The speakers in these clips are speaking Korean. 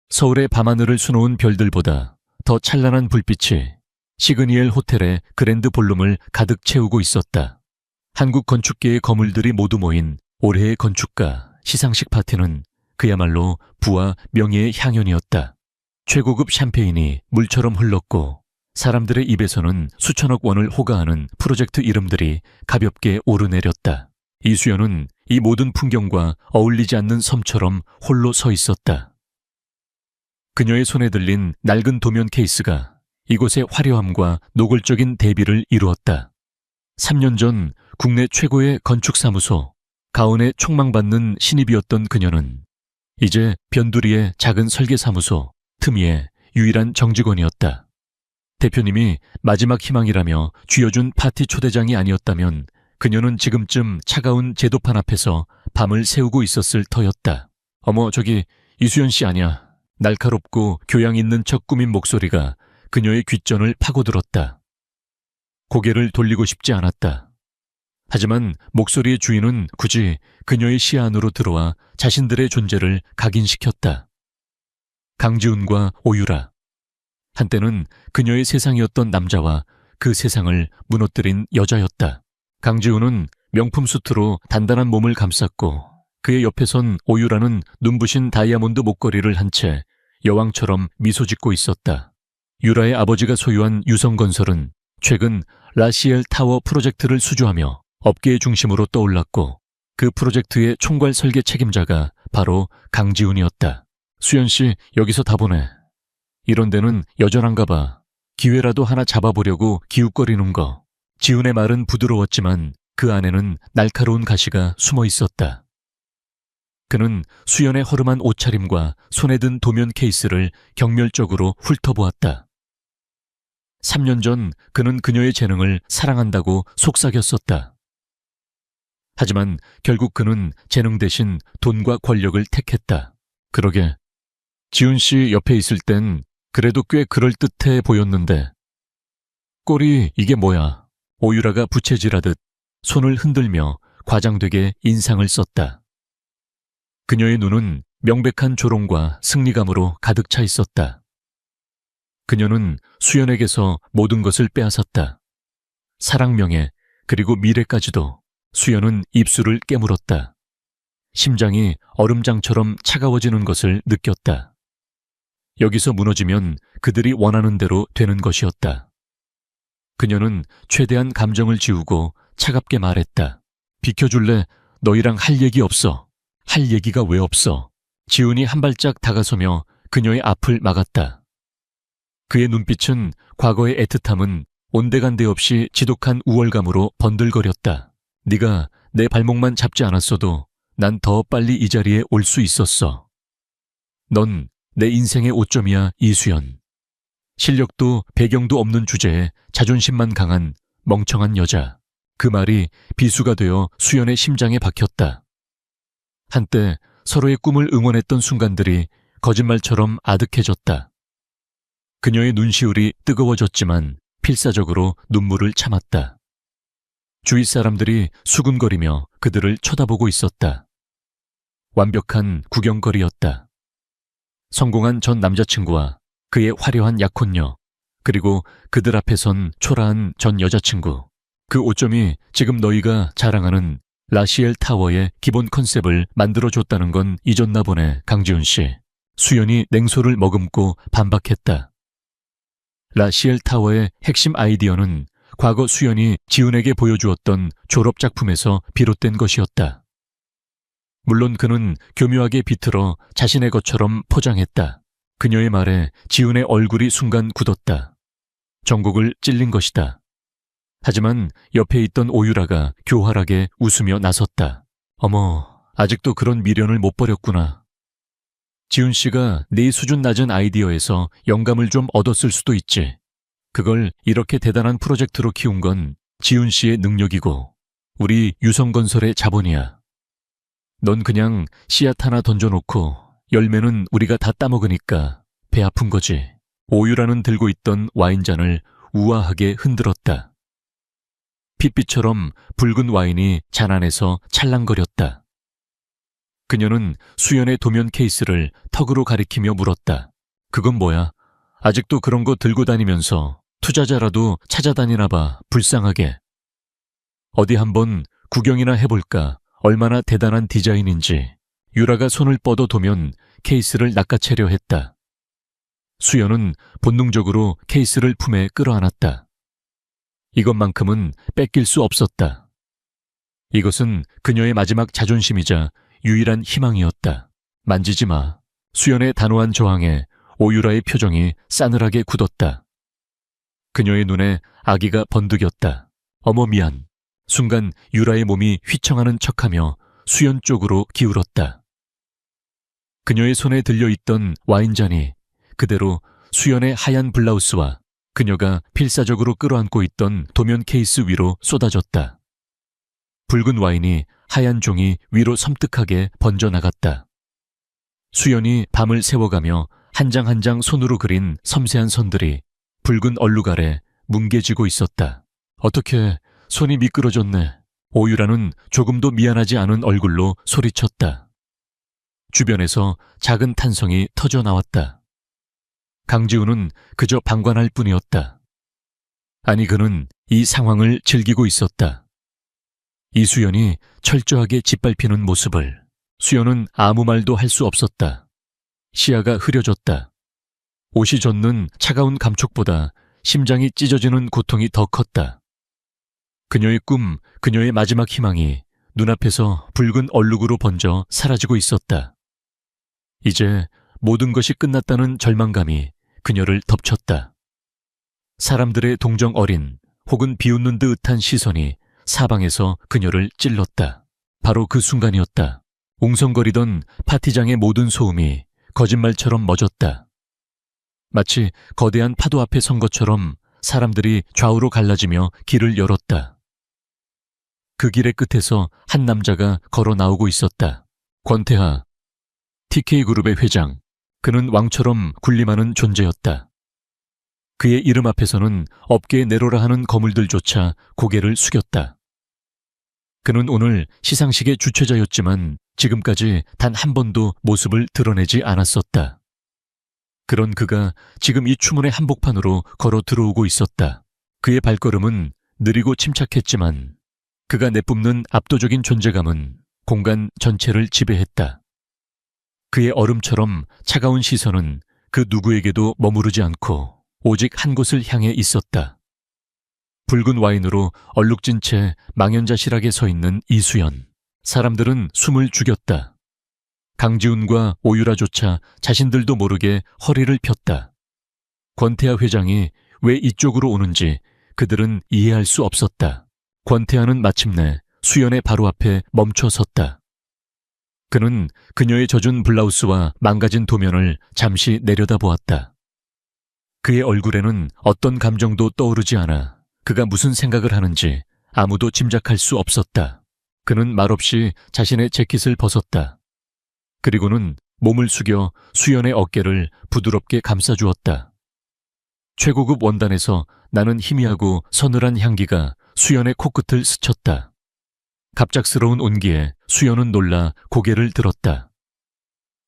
서울의 밤하늘을 수놓은 별들보다 더 찬란한 불빛이 시그니엘 호텔의 그랜드 볼룸을 가득 채우고 있었다. 한국 건축계의 거물들이 모두 모인 올해의 건축가 시상식 파티는 그야말로 부와 명예의 향연이었다. 최고급 샴페인이 물처럼 흘렀고 사람들의 입에서는 수천억 원을 호가하는 프로젝트 이름들이 가볍게 오르내렸다. 이수연은 이 모든 풍경과 어울리지 않는 섬처럼 홀로 서 있었다. 그녀의 손에 들린 낡은 도면 케이스가 이곳의 화려함과 노골적인 대비를 이루었다. 3년 전 국내 최고의 건축사무소 가온에 촉망받는 신입이었던 그녀는 이제 변두리의 작은 설계사무소 틈이의 유일한 정직원이었다. 대표님이 마지막 희망이라며 쥐어준 파티 초대장이 아니었다면 그녀는 지금쯤 차가운 제도판 앞에서 밤을 새우고 있었을 터였다. 어머, 저기 이수연 씨 아냐. 날카롭고 교양 있는 척 꾸민 목소리가 그녀의 귓전을 파고들었다. 고개를 돌리고 싶지 않았다. 하지만 목소리의 주인은 굳이 그녀의 시야 안으로 들어와 자신들의 존재를 각인시켰다. 강지훈과 오유라. 한때는 그녀의 세상이었던 남자와 그 세상을 무너뜨린 여자였다. 강지훈은 명품 수트로 단단한 몸을 감쌌고 그의 옆에 선 오유라는 눈부신 다이아몬드 목걸이를 한 채 여왕처럼 미소 짓고 있었다. 유라의 아버지가 소유한 유성건설은 최근 라시엘 타워 프로젝트를 수주하며 업계의 중심으로 떠올랐고 그 프로젝트의 총괄 설계 책임자가 바로 강지훈이었다. 수연 씨, 여기서 다 보내. 이런 데는 여전한가 봐. 기회라도 하나 잡아보려고 기웃거리는 거. 지훈의 말은 부드러웠지만 그 안에는 날카로운 가시가 숨어 있었다. 그는 수연의 허름한 옷차림과 손에 든 도면 케이스를 경멸적으로 훑어보았다. 3년 전 그는 그녀의 재능을 사랑한다고 속삭였었다. 하지만 결국 그는 재능 대신 돈과 권력을 택했다. 그러게 지훈 씨 옆에 있을 땐 그래도 꽤 그럴듯해 보였는데. 꼴이 이게 뭐야. 오유라가 부채질하듯 손을 흔들며 과장되게 인상을 썼다. 그녀의 눈은 명백한 조롱과 승리감으로 가득 차 있었다. 그녀는 수연에게서 모든 것을 빼앗았다. 사랑, 명예, 그리고 미래까지도. 수연은 입술을 깨물었다. 심장이 얼음장처럼 차가워지는 것을 느꼈다. 여기서 무너지면 그들이 원하는 대로 되는 것이었다. 그녀는 최대한 감정을 지우고 차갑게 말했다. 비켜줄래? 너희랑 할 얘기 없어. 할 얘기가 왜 없어? 지훈이 한 발짝 다가서며 그녀의 앞을 막았다. 그의 눈빛은 과거의 애틋함은 온데간데 없이 지독한 우월감으로 번들거렸다. 네가 내 발목만 잡지 않았어도 난 더 빨리 이 자리에 올 수 있었어. 넌 내 인생의 오점이야, 이수연. 실력도 배경도 없는 주제에 자존심만 강한 멍청한 여자. 그 말이 비수가 되어 수연의 심장에 박혔다. 한때 서로의 꿈을 응원했던 순간들이 거짓말처럼 아득해졌다. 그녀의 눈시울이 뜨거워졌지만 필사적으로 눈물을 참았다. 주위 사람들이 수군거리며 그들을 쳐다보고 있었다. 완벽한 구경거리였다. 성공한 전 남자친구와 그의 화려한 약혼녀, 그리고 그들 앞에 선 초라한 전 여자친구. 그 오점이 지금 너희가 자랑하는 라시엘 타워의 기본 컨셉을 만들어줬다는 건 잊었나 보네, 강지훈 씨. 수연이 냉소를 머금고 반박했다. 라시엘 타워의 핵심 아이디어는 과거 수연이 지훈에게 보여주었던 졸업작품에서 비롯된 것이었다. 물론 그는 교묘하게 비틀어 자신의 것처럼 포장했다. 그녀의 말에 지훈의 얼굴이 순간 굳었다. 전곡을 찔린 것이다. 하지만 옆에 있던 오유라가 교활하게 웃으며 나섰다. 어머, 아직도 그런 미련을 못 버렸구나. 지훈 씨가 네 수준 낮은 아이디어에서 영감을 좀 얻었을 수도 있지. 그걸 이렇게 대단한 프로젝트로 키운 건 지훈 씨의 능력이고 우리 유성건설의 자본이야. 넌 그냥 씨앗 하나 던져놓고 열매는 우리가 다 따먹으니까 배 아픈 거지. 오유라는 들고 있던 와인잔을 우아하게 흔들었다. 핏빛처럼 붉은 와인이 잔 안에서 찰랑거렸다. 그녀는 수연의 도면 케이스를 턱으로 가리키며 물었다. 그건 뭐야? 아직도 그런 거 들고 다니면서 투자자라도 찾아다니나 봐, 불쌍하게. 어디 한번 구경이나 해볼까? 얼마나 대단한 디자인인지. 유라가 손을 뻗어도면 케이스를 낚아채려 했다. 수연은 본능적으로 케이스를 품에 끌어안았다. 이것만큼은 뺏길 수 없었다. 이것은 그녀의 마지막 자존심이자 유일한 희망이었다. 만지지 마. 수연의 단호한 저항에 오유라의 표정이 싸늘하게 굳었다. 그녀의 눈에 아기가 번득였다. 어머 미안. 순간 유라의 몸이 휘청하는 척하며 수연 쪽으로 기울었다. 그녀의 손에 들려있던 와인잔이 그대로 수연의 하얀 블라우스와 그녀가 필사적으로 끌어안고 있던 도면 케이스 위로 쏟아졌다. 붉은 와인이 하얀 종이 위로 섬뜩하게 번져나갔다. 수연이 밤을 새워가며 한 장 한 장 손으로 그린 섬세한 선들이 붉은 얼룩 아래 뭉개지고 있었다. 어떻게 손이 미끄러졌네. 오유라는 조금도 미안하지 않은 얼굴로 소리쳤다. 주변에서 작은 탄성이 터져 나왔다. 강지우는 그저 방관할 뿐이었다. 아니 그는 이 상황을 즐기고 있었다. 이수연이 철저하게 짓밟히는 모습을. 수연은 아무 말도 할 수 없었다. 시야가 흐려졌다. 옷이 젖는 차가운 감촉보다 심장이 찢어지는 고통이 더 컸다. 그녀의 꿈, 그녀의 마지막 희망이 눈앞에서 붉은 얼룩으로 번져 사라지고 있었다. 이제 모든 것이 끝났다는 절망감이 그녀를 덮쳤다. 사람들의 동정 어린 혹은 비웃는 듯한 시선이 사방에서 그녀를 찔렀다. 바로 그 순간이었다. 웅성거리던 파티장의 모든 소음이 거짓말처럼 멎었다. 마치 거대한 파도 앞에 선 것처럼 사람들이 좌우로 갈라지며 길을 열었다. 그 길의 끝에서 한 남자가 걸어 나오고 있었다. 권태하, TK그룹의 회장. 그는 왕처럼 군림하는 존재였다. 그의 이름 앞에서는 업계에 내로라 하는 거물들조차 고개를 숙였다. 그는 오늘 시상식의 주최자였지만 지금까지 단 한 번도 모습을 드러내지 않았었다. 그런 그가 지금 이 추문의 한복판으로 걸어 들어오고 있었다. 그의 발걸음은 느리고 침착했지만 그가 내뿜는 압도적인 존재감은 공간 전체를 지배했다. 그의 얼음처럼 차가운 시선은 그 누구에게도 머무르지 않고 오직 한 곳을 향해 있었다. 붉은 와인으로 얼룩진 채 망연자실하게 서 있는 이수연. 사람들은 숨을 죽였다. 강지훈과 오유라조차 자신들도 모르게 허리를 폈다. 권태하 회장이 왜 이쪽으로 오는지 그들은 이해할 수 없었다. 권태하는 마침내 수연의 바로 앞에 멈춰 섰다. 그는 그녀의 젖은 블라우스와 망가진 도면을 잠시 내려다보았다. 그의 얼굴에는 어떤 감정도 떠오르지 않아 그가 무슨 생각을 하는지 아무도 짐작할 수 없었다. 그는 말없이 자신의 재킷을 벗었다. 그리고는 몸을 숙여 수연의 어깨를 부드럽게 감싸주었다. 최고급 원단에서 나는 희미하고 서늘한 향기가 수연의 코끝을 스쳤다. 갑작스러운 온기에 수연은 놀라 고개를 들었다.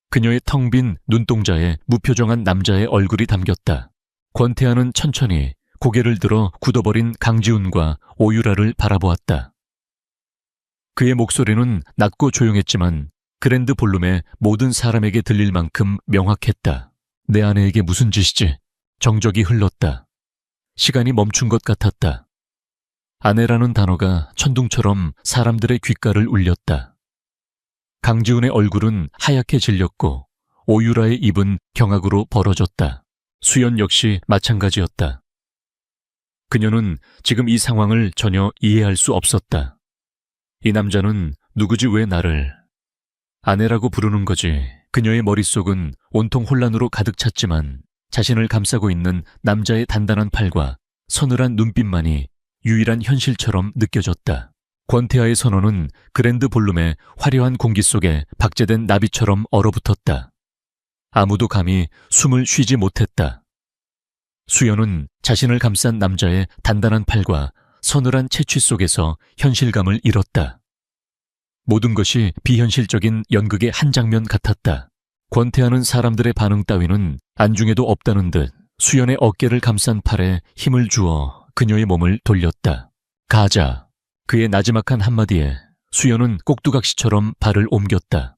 그녀의 텅 빈 눈동자에 무표정한 남자의 얼굴이 담겼다. 권태하는 천천히 고개를 들어 굳어버린 강지훈과 오유라를 바라보았다. 그의 목소리는 낮고 조용했지만 그랜드 볼룸의 모든 사람에게 들릴 만큼 명확했다. 내 아내에게 무슨 짓이지? 정적이 흘렀다. 시간이 멈춘 것 같았다. 아내라는 단어가 천둥처럼 사람들의 귓가를 울렸다. 강지훈의 얼굴은 하얗게 질렸고 오유라의 입은 경악으로 벌어졌다. 수연 역시 마찬가지였다. 그녀는 지금 이 상황을 전혀 이해할 수 없었다. 이 남자는 누구지 왜 나를 아내라고 부르는 거지. 그녀의 머릿속은 온통 혼란으로 가득 찼지만 자신을 감싸고 있는 남자의 단단한 팔과 서늘한 눈빛만이 유일한 현실처럼 느껴졌다. 권태하의 선언은 그랜드 볼룸의 화려한 공기 속에 박제된 나비처럼 얼어붙었다. 아무도 감히 숨을 쉬지 못했다. 수연은 자신을 감싼 남자의 단단한 팔과 서늘한 채취 속에서 현실감을 잃었다. 모든 것이 비현실적인 연극의 한 장면 같았다. 권태하는 사람들의 반응 따위는 안중에도 없다는 듯 수연의 어깨를 감싼 팔에 힘을 주어 그녀의 몸을 돌렸다. 가자. 그의 나지막한 한마디에 수연은 꼭두각시처럼 발을 옮겼다.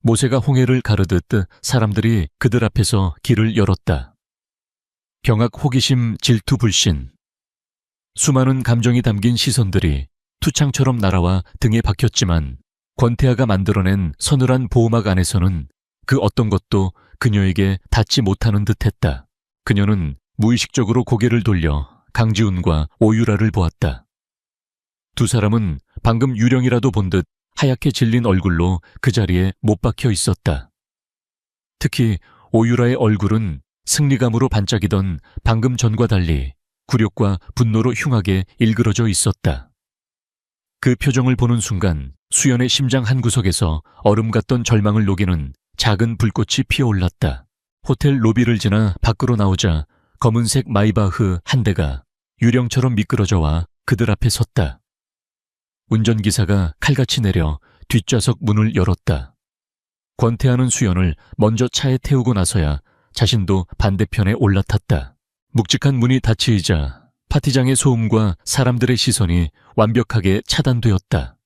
모세가 홍해를 가르듯 사람들이 그들 앞에서 길을 열었다. 경악, 호기심, 질투, 불신. 수많은 감정이 담긴 시선들이 투창처럼 날아와 등에 박혔지만 권태하가 만들어낸 서늘한 보호막 안에서는 그 어떤 것도 그녀에게 닿지 못하는 듯했다. 그녀는 무의식적으로 고개를 돌려 강지훈과 오유라를 보았다. 두 사람은 방금 유령이라도 본 듯 하얗게 질린 얼굴로 그 자리에 못 박혀 있었다. 특히 오유라의 얼굴은 승리감으로 반짝이던 방금 전과 달리 굴욕과 분노로 흉하게 일그러져 있었다. 그 표정을 보는 순간 수연의 심장 한구석에서 얼음 같던 절망을 녹이는 작은 불꽃이 피어올랐다. 호텔 로비를 지나 밖으로 나오자 검은색 마이바흐 한 대가 유령처럼 미끄러져와 그들 앞에 섰다. 운전기사가 칼같이 내려 뒷좌석 문을 열었다. 권태하는 수연을 먼저 차에 태우고 나서야 자신도 반대편에 올라탔다. 묵직한 문이 닫히자 파티장의 소음과 사람들의 시선이 완벽하게 차단되었다.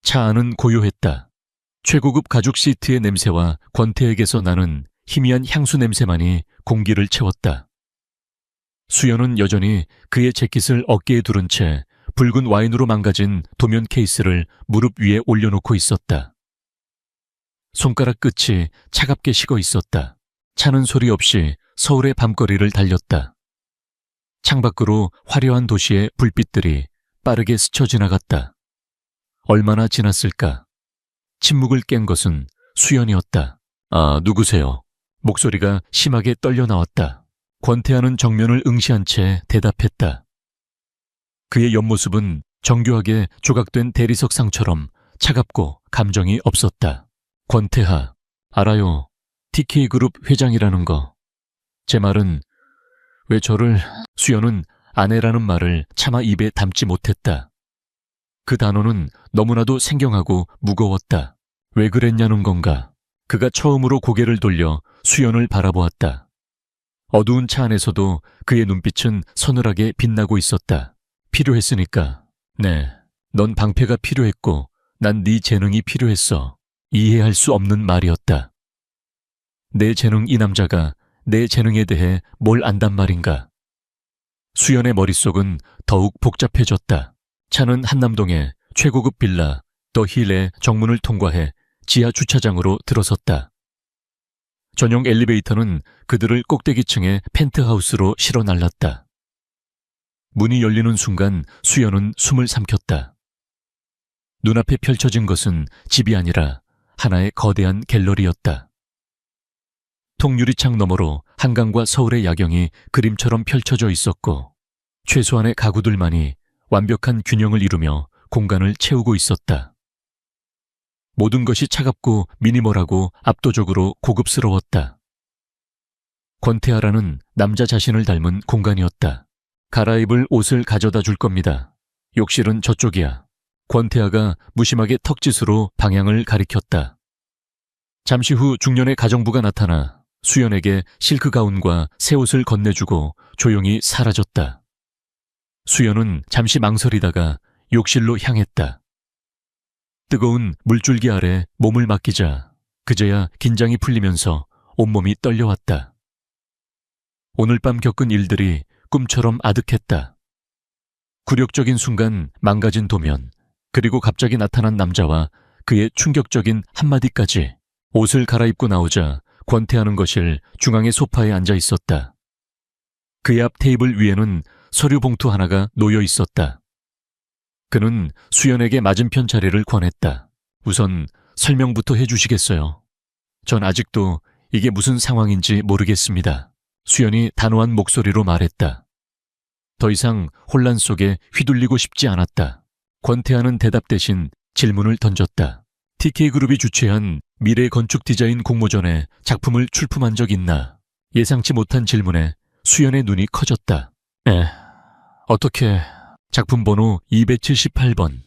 차 안은 고요했다. 최고급 가죽 시트의 냄새와 권태에게서 나는 희미한 향수 냄새만이 공기를 채웠다. 수연은 여전히 그의 재킷을 어깨에 두른 채 붉은 와인으로 망가진 도면 케이스를 무릎 위에 올려놓고 있었다. 손가락 끝이 차갑게 식어 있었다. 차는 소리 없이 서울의 밤거리를 달렸다. 창밖으로 화려한 도시의 불빛들이 빠르게 스쳐 지나갔다. 얼마나 지났을까? 침묵을 깬 것은 수연이었다. 아, 누구세요? 목소리가 심하게 떨려 나왔다. 권태하는 정면을 응시한 채 대답했다. 그의 옆모습은 정교하게 조각된 대리석상처럼 차갑고 감정이 없었다. 권태하, 알아요. TK그룹 회장이라는 거. 제 말은 왜 저를... 수연은 아내라는 말을 차마 입에 담지 못했다. 그 단어는 너무나도 생경하고 무거웠다. 왜 그랬냐는 건가. 그가 처음으로 고개를 돌려 수연을 바라보았다. 어두운 차 안에서도 그의 눈빛은 서늘하게 빛나고 있었다. 필요했으니까. 네, 넌 방패가 필요했고 난 네 재능이 필요했어. 이해할 수 없는 말이었다. 내 재능, 이 남자가 내 재능에 대해 뭘 안단 말인가. 수연의 머릿속은 더욱 복잡해졌다. 차는 한남동의 최고급 빌라 더 힐의 정문을 통과해 지하 주차장으로 들어섰다. 전용 엘리베이터는 그들을 꼭대기층의 펜트하우스로 실어 날랐다. 문이 열리는 순간 수연은 숨을 삼켰다. 눈앞에 펼쳐진 것은 집이 아니라 하나의 거대한 갤러리였다. 통유리창 너머로 한강과 서울의 야경이 그림처럼 펼쳐져 있었고 최소한의 가구들만이 완벽한 균형을 이루며 공간을 채우고 있었다. 모든 것이 차갑고 미니멀하고 압도적으로 고급스러웠다. 권태하라는 남자 자신을 닮은 공간이었다. 갈아입을 옷을 가져다 줄 겁니다. 욕실은 저쪽이야. 권태하가 무심하게 턱짓으로 방향을 가리켰다. 잠시 후 중년의 가정부가 나타나 수연에게 실크 가운과 새 옷을 건네주고 조용히 사라졌다. 수연은 잠시 망설이다가 욕실로 향했다. 뜨거운 물줄기 아래 몸을 맡기자 그제야 긴장이 풀리면서 온몸이 떨려왔다. 오늘 밤 겪은 일들이 꿈처럼 아득했다. 굴욕적인 순간 망가진 도면, 그리고 갑자기 나타난 남자와 그의 충격적인 한마디까지. 옷을 갈아입고 나오자 권태하는 것일 중앙의 소파에 앉아 있었다. 그의 앞 테이블 위에는 서류 봉투 하나가 놓여 있었다. 그는 수연에게 맞은편 자리를 권했다. 우선 설명부터 해주시겠어요? 전 아직도 이게 무슨 상황인지 모르겠습니다. 수연이 단호한 목소리로 말했다. 더 이상 혼란 속에 휘둘리고 싶지 않았다. 권태하는 대답 대신 질문을 던졌다. TK그룹이 주최한 미래 건축 디자인 공모전에 작품을 출품한 적 있나? 예상치 못한 질문에 수연의 눈이 커졌다. 어떻게... 작품 번호 278번.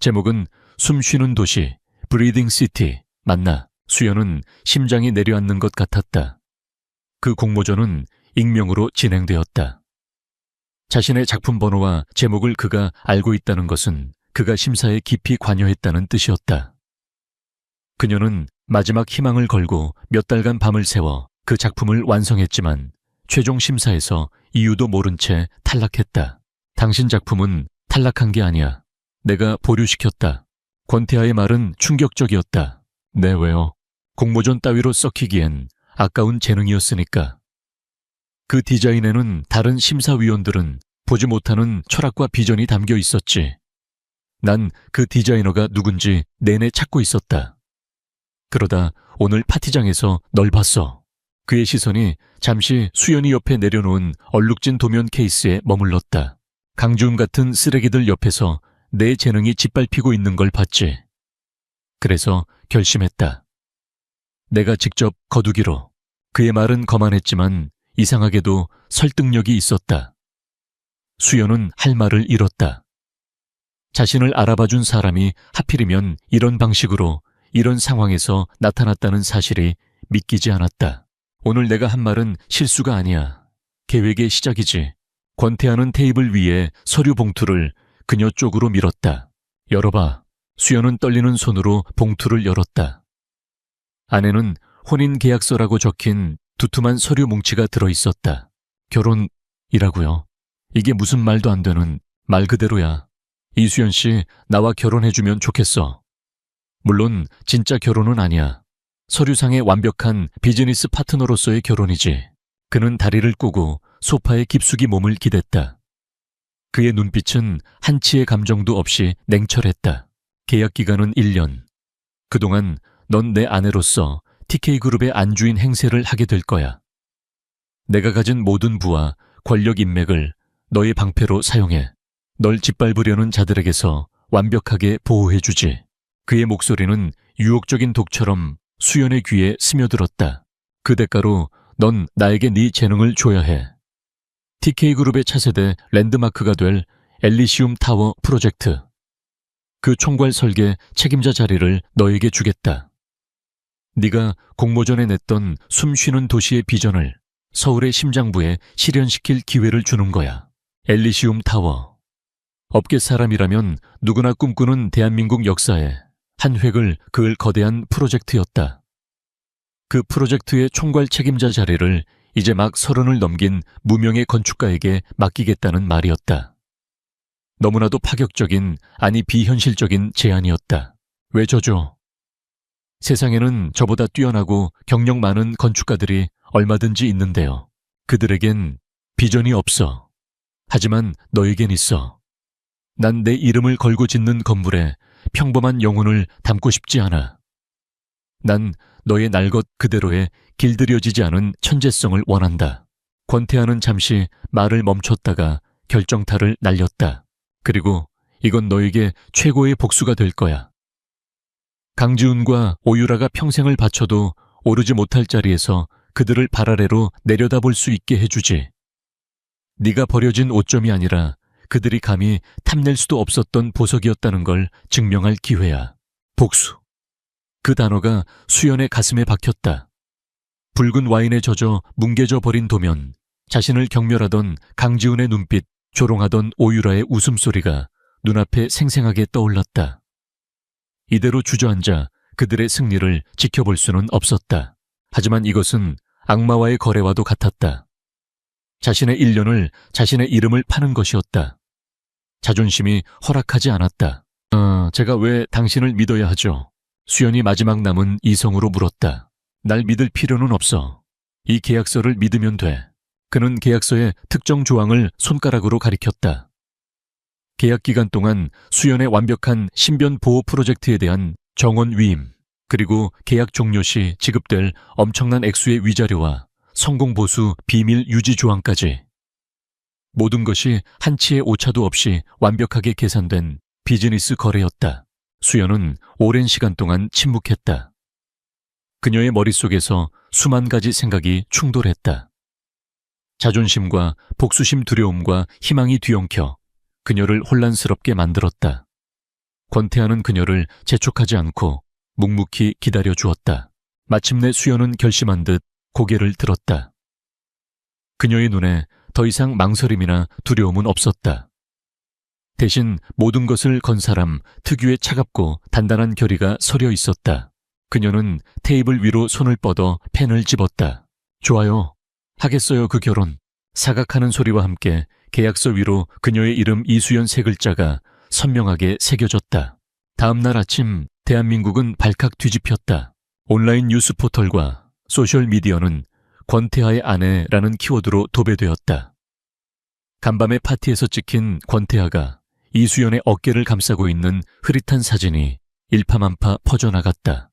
제목은 숨 쉬는 도시, 브리딩 시티 만나 수연은 심장이 내려앉는 것 같았다. 그 공모전은 익명으로 진행되었다. 자신의 작품 번호와 제목을 그가 알고 있다는 것은 그가 심사에 깊이 관여했다는 뜻이었다. 그녀는 마지막 희망을 걸고 몇 달간 밤을 새워 그 작품을 완성했지만 최종 심사에서 이유도 모른 채 탈락했다. 당신 작품은 탈락한 게 아니야. 내가 보류시켰다. 권태하의 말은 충격적이었다. 네, 왜요? 공모전 따위로 썩히기엔 아까운 재능이었으니까. 그 디자인에는 다른 심사위원들은 보지 못하는 철학과 비전이 담겨 있었지. 난 그 디자이너가 누군지 내내 찾고 있었다. 그러다 오늘 파티장에서 널 봤어. 그의 시선이 잠시 수연이 옆에 내려놓은 얼룩진 도면 케이스에 머물렀다. 강주음 같은 쓰레기들 옆에서 내 재능이 짓밟히고 있는 걸 봤지. 그래서 결심했다. 내가 직접 거두기로. 그의 말은 거만했지만 이상하게도 설득력이 있었다. 수연은 할 말을 잃었다. 자신을 알아봐준 사람이 하필이면 이런 방식으로 이런 상황에서 나타났다는 사실이 믿기지 않았다. 오늘 내가 한 말은 실수가 아니야. 계획의 시작이지. 권태하는 테이블 위에 서류 봉투를 그녀 쪽으로 밀었다. 열어봐. 수연은 떨리는 손으로 봉투를 열었다. 안에는 혼인계약서라고 적힌 두툼한 서류 뭉치가 들어있었다. 결혼이라고요? 이게 무슨 말도 안 되는 말 그대로야. 이수연 씨, 나와 결혼해주면 좋겠어. 물론 진짜 결혼은 아니야. 서류상의 완벽한 비즈니스 파트너로서의 결혼이지. 그는 다리를 꼬고 소파에 깊숙이 몸을 기댔다. 그의 눈빛은 한치의 감정도 없이 냉철했다. 계약 기간은 1년. 그동안 넌 내 아내로서 TK그룹의 안주인 행세를 하게 될 거야. 내가 가진 모든 부와 권력 인맥을 너의 방패로 사용해 널 짓밟으려는 자들에게서 완벽하게 보호해주지. 그의 목소리는 유혹적인 독처럼 수연의 귀에 스며들었다. 그 대가로 넌 나에게 네 재능을 줘야 해. TK그룹의 차세대 랜드마크가 될 엘리시움 타워 프로젝트. 그 총괄 설계 책임자 자리를 너에게 주겠다. 네가 공모전에 냈던 숨 쉬는 도시의 비전을 서울의 심장부에 실현시킬 기회를 주는 거야. 엘리시움 타워. 업계 사람이라면 누구나 꿈꾸는 대한민국 역사에 한 획을 그을 거대한 프로젝트였다. 그 프로젝트의 총괄 책임자 자리를 이제 막 30을 넘긴 무명의 건축가에게 맡기겠다는 말이었다. 너무나도 파격적인, 아니 비현실적인 제안이었다. 왜 저죠? 세상에는 저보다 뛰어나고 경력 많은 건축가들이 얼마든지 있는데요. 그들에겐 비전이 없어. 하지만 너에겐 있어. 난 내 이름을 걸고 짓는 건물에 평범한 영혼을 담고 싶지 않아. 난 너의 날 것 그대로에 길들여지지 않은 천재성을 원한다. 권태하는 잠시 말을 멈췄다가 결정타를 날렸다. 그리고 이건 너에게 최고의 복수가 될 거야. 강지훈과 오유라가 평생을 바쳐도 오르지 못할 자리에서 그들을 발 아래로 내려다볼 수 있게 해주지. 네가 버려진 오점이 아니라 그들이 감히 탐낼 수도 없었던 보석이었다는 걸 증명할 기회야. 복수. 그 단어가 수연의 가슴에 박혔다. 붉은 와인에 젖어 뭉개져 버린 도면, 자신을 경멸하던 강지훈의 눈빛, 조롱하던 오유라의 웃음소리가 눈앞에 생생하게 떠올랐다. 이대로 주저앉아 그들의 승리를 지켜볼 수는 없었다. 하지만 이것은 악마와의 거래와도 같았다. 자신의 일년을, 자신의 이름을 파는 것이었다. 자존심이 허락하지 않았다. 제가 왜 당신을 믿어야 하죠? 수연이 마지막 남은 이성으로 물었다. 날 믿을 필요는 없어. 이 계약서를 믿으면 돼. 그는 계약서의 특정 조항을 손가락으로 가리켰다. 계약 기간 동안 수연의 완벽한 신변 보호 프로젝트에 대한 정원 위임, 그리고 계약 종료 시 지급될 엄청난 액수의 위자료와 성공 보수 비밀 유지 조항까지. 모든 것이 한치의 오차도 없이 완벽하게 계산된 비즈니스 거래였다. 수연은 오랜 시간 동안 침묵했다. 그녀의 머릿속에서 수만 가지 생각이 충돌했다. 자존심과 복수심, 두려움과 희망이 뒤엉켜 그녀를 혼란스럽게 만들었다. 권태하는 그녀를 재촉하지 않고 묵묵히 기다려 주었다. 마침내 수연은 결심한 듯 고개를 들었다. 그녀의 눈에 더 이상 망설임이나 두려움은 없었다. 대신 모든 것을 건 사람 특유의 차갑고 단단한 결의가 서려 있었다. 그녀는 테이블 위로 손을 뻗어 펜을 집었다. 좋아요. 하겠어요, 그 결혼. 사각하는 소리와 함께 계약서 위로 그녀의 이름 이수연 세 글자가 선명하게 새겨졌다. 다음 날 아침 대한민국은 발칵 뒤집혔다. 온라인 뉴스 포털과 소셜미디어는 권태하의 아내라는 키워드로 도배되었다. 간밤의 파티에서 찍힌 권태하가 이수연의 어깨를 감싸고 있는 흐릿한 사진이 일파만파 퍼져나갔다.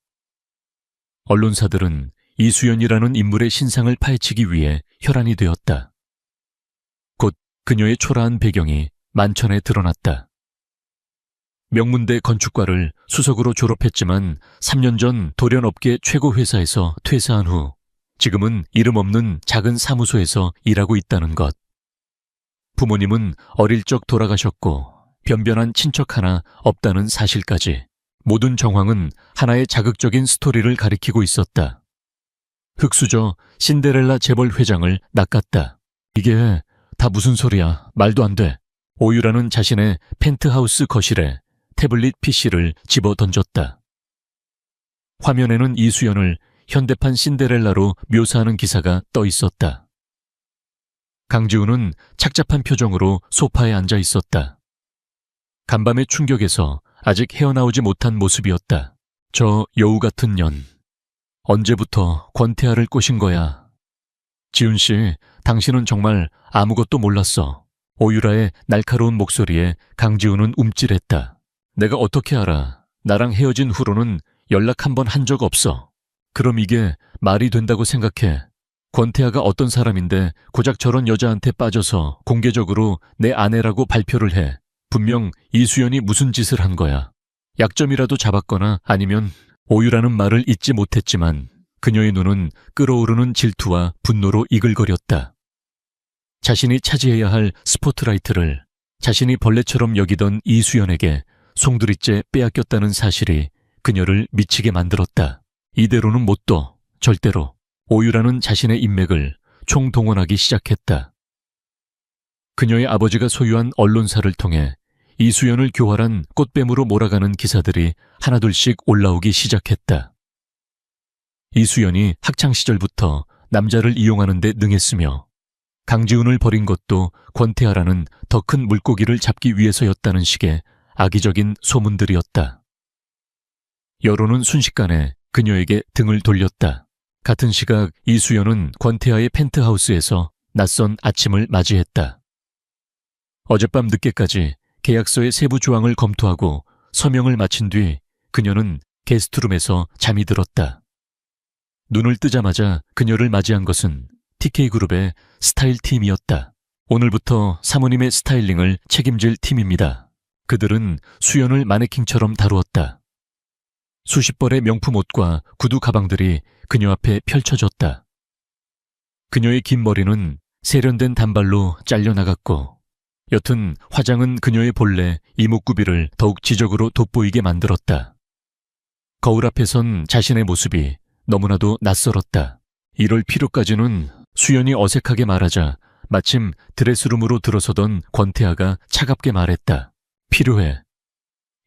언론사들은 이수연이라는 인물의 신상을 파헤치기 위해 혈안이 되었다. 곧 그녀의 초라한 배경이 만천에 드러났다. 명문대 건축과를 수석으로 졸업했지만 3년 전 돌연업계 최고 회사에서 퇴사한 후 지금은 이름 없는 작은 사무소에서 일하고 있다는 것. 부모님은 어릴 적 돌아가셨고 변변한 친척 하나 없다는 사실까지. 모든 정황은 하나의 자극적인 스토리를 가리키고 있었다. 흙수저 신데렐라 재벌 회장을 낚았다. 이게 다 무슨 소리야. 말도 안 돼. 오유라는 자신의 펜트하우스 거실에 태블릿 PC를 집어 던졌다. 화면에는 이수연을 현대판 신데렐라로 묘사하는 기사가 떠 있었다. 강지우는 착잡한 표정으로 소파에 앉아 있었다. 간밤의 충격에서 아직 헤어나오지 못한 모습이었다. 저 여우 같은 년. 언제부터 권태하를 꼬신 거야? 지훈 씨, 당신은 정말 아무것도 몰랐어. 오유라의 날카로운 목소리에 강지훈은 움찔했다. 내가 어떻게 알아? 나랑 헤어진 후로는 연락 한 번 한 적 없어. 그럼 이게 말이 된다고 생각해? 권태하가 어떤 사람인데 고작 저런 여자한테 빠져서 공개적으로 내 아내라고 발표를 해. 분명 이수연이 무슨 짓을 한 거야. 약점이라도 잡았거나 아니면 오유라는 말을 잊지 못했지만 그녀의 눈은 끓어오르는 질투와 분노로 이글거렸다. 자신이 차지해야 할 스포트라이트를 자신이 벌레처럼 여기던 이수연에게 송두리째 빼앗겼다는 사실이 그녀를 미치게 만들었다. 이대로는 못 둬. 절대로. 오유라는 자신의 인맥을 총동원하기 시작했다. 그녀의 아버지가 소유한 언론사를 통해 이수연을 교활한 꽃뱀으로 몰아가는 기사들이 하나둘씩 올라오기 시작했다. 이수연이 학창시절부터 남자를 이용하는 데 능했으며 강지훈을 버린 것도 권태하라는 더 큰 물고기를 잡기 위해서였다는 식의 악의적인 소문들이었다. 여론은 순식간에 그녀에게 등을 돌렸다. 같은 시각 이수연은 권태하의 펜트하우스에서 낯선 아침을 맞이했다. 어젯밤 늦게까지 계약서의 세부 조항을 검토하고 서명을 마친 뒤 그녀는 게스트룸에서 잠이 들었다. 눈을 뜨자마자 그녀를 맞이한 것은 TK그룹의 스타일팀이었다. 오늘부터 사모님의 스타일링을 책임질 팀입니다. 그들은 수연을 마네킹처럼 다루었다. 수십 벌의 명품 옷과 구두 가방들이 그녀 앞에 펼쳐졌다. 그녀의 긴 머리는 세련된 단발로 잘려나갔고 여튼 화장은 그녀의 본래 이목구비를 더욱 지적으로 돋보이게 만들었다. 거울 앞에 선 자신의 모습이 너무나도 낯설었다. 이럴 필요까지는 수연이 어색하게 말하자 마침 드레스룸으로 들어서던 권태하가 차갑게 말했다. 필요해.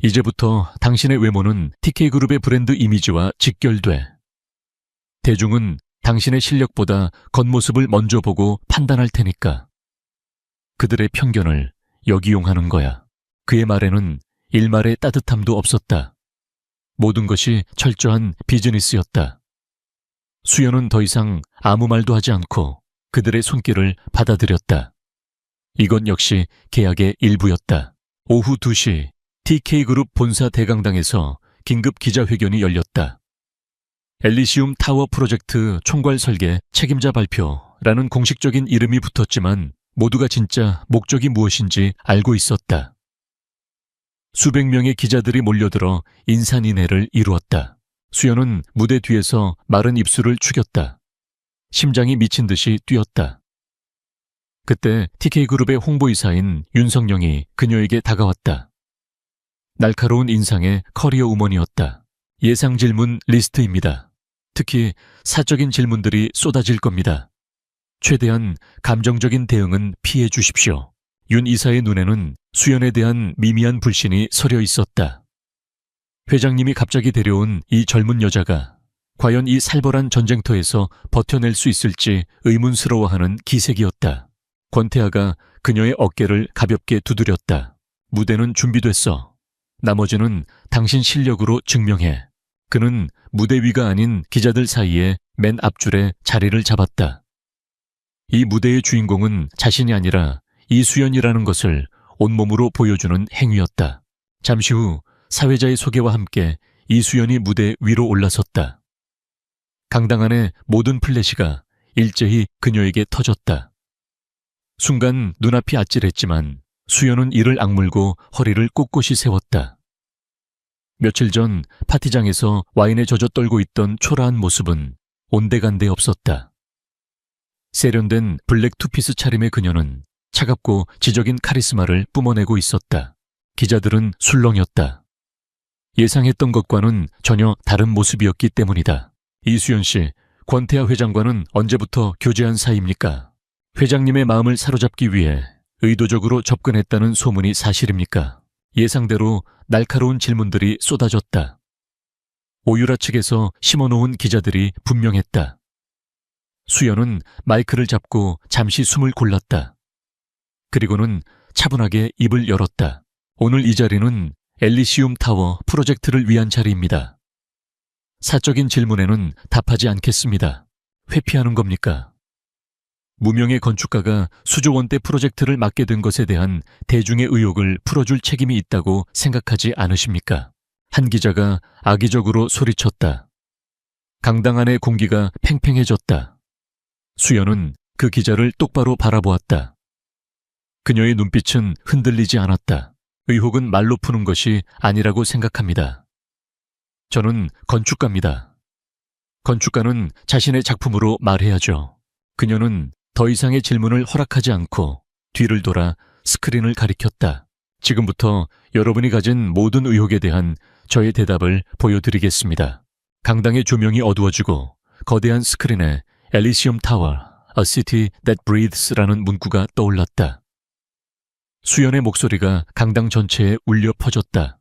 이제부터 당신의 외모는 TK그룹의 브랜드 이미지와 직결돼. 대중은 당신의 실력보다 겉모습을 먼저 보고 판단할 테니까. 그들의 편견을 역이용하는 거야. 그의 말에는 일말의 따뜻함도 없었다. 모든 것이 철저한 비즈니스였다. 수연은 더 이상 아무 말도 하지 않고 그들의 손길을 받아들였다. 이건 역시 계약의 일부였다. 오후 2시 TK그룹 본사 대강당에서 긴급 기자회견이 열렸다. 엘리시움 타워 프로젝트 총괄 설계 책임자 발표라는 공식적인 이름이 붙었지만 모두가 진짜 목적이 무엇인지 알고 있었다. 수백 명의 기자들이 몰려들어 인산인해를 이루었다. 수연은 무대 뒤에서 마른 입술을 축였다. 심장이 미친 듯이 뛰었다. 그때 TK그룹의 홍보이사인 윤성영이 그녀에게 다가왔다. 날카로운 인상의 커리어 우먼이었다. 예상 질문 리스트입니다. 특히 사적인 질문들이 쏟아질 겁니다. 최대한 감정적인 대응은 피해 주십시오. 윤 이사의 눈에는 수연에 대한 미미한 불신이 서려 있었다. 회장님이 갑자기 데려온 이 젊은 여자가 과연 이 살벌한 전쟁터에서 버텨낼 수 있을지 의문스러워하는 기색이었다. 권태하가 그녀의 어깨를 가볍게 두드렸다. 무대는 준비됐어. 나머지는 당신 실력으로 증명해. 그는 무대 위가 아닌 기자들 사이에 맨 앞줄에 자리를 잡았다. 이 무대의 주인공은 자신이 아니라 이수연이라는 것을 온몸으로 보여주는 행위였다. 잠시 후 사회자의 소개와 함께 이수연이 무대 위로 올라섰다. 강당 안의 모든 플래시가 일제히 그녀에게 터졌다. 순간 눈앞이 아찔했지만 수연은 이를 악물고 허리를 꼿꼿이 세웠다. 며칠 전 파티장에서 와인에 젖어 떨고 있던 초라한 모습은 온데간데 없었다. 세련된 블랙 투피스 차림의 그녀는 차갑고 지적인 카리스마를 뿜어내고 있었다. 기자들은 술렁였다. 예상했던 것과는 전혀 다른 모습이었기 때문이다. 이수연 씨, 권태하 회장과는 언제부터 교제한 사이입니까? 회장님의 마음을 사로잡기 위해 의도적으로 접근했다는 소문이 사실입니까? 예상대로 날카로운 질문들이 쏟아졌다. 오유라 측에서 심어놓은 기자들이 분명했다. 수연은 마이크를 잡고 잠시 숨을 골랐다. 그리고는 차분하게 입을 열었다. 오늘 이 자리는 엘리시움 타워 프로젝트를 위한 자리입니다. 사적인 질문에는 답하지 않겠습니다. 회피하는 겁니까? 무명의 건축가가 수조 원대 프로젝트를 맡게 된 것에 대한 대중의 의혹을 풀어줄 책임이 있다고 생각하지 않으십니까? 한 기자가 악의적으로 소리쳤다. 강당 안의 공기가 팽팽해졌다. 수연은 그 기자를 똑바로 바라보았다. 그녀의 눈빛은 흔들리지 않았다. 의혹은 말로 푸는 것이 아니라고 생각합니다. 저는 건축가입니다. 건축가는 자신의 작품으로 말해야죠. 그녀는 더 이상의 질문을 허락하지 않고 뒤를 돌아 스크린을 가리켰다. 지금부터 여러분이 가진 모든 의혹에 대한 저의 대답을 보여드리겠습니다. 강당의 조명이 어두워지고 거대한 스크린에 엘리시움 타워, A City That Breathes라는 문구가 떠올랐다. 수연의 목소리가 강당 전체에 울려 퍼졌다.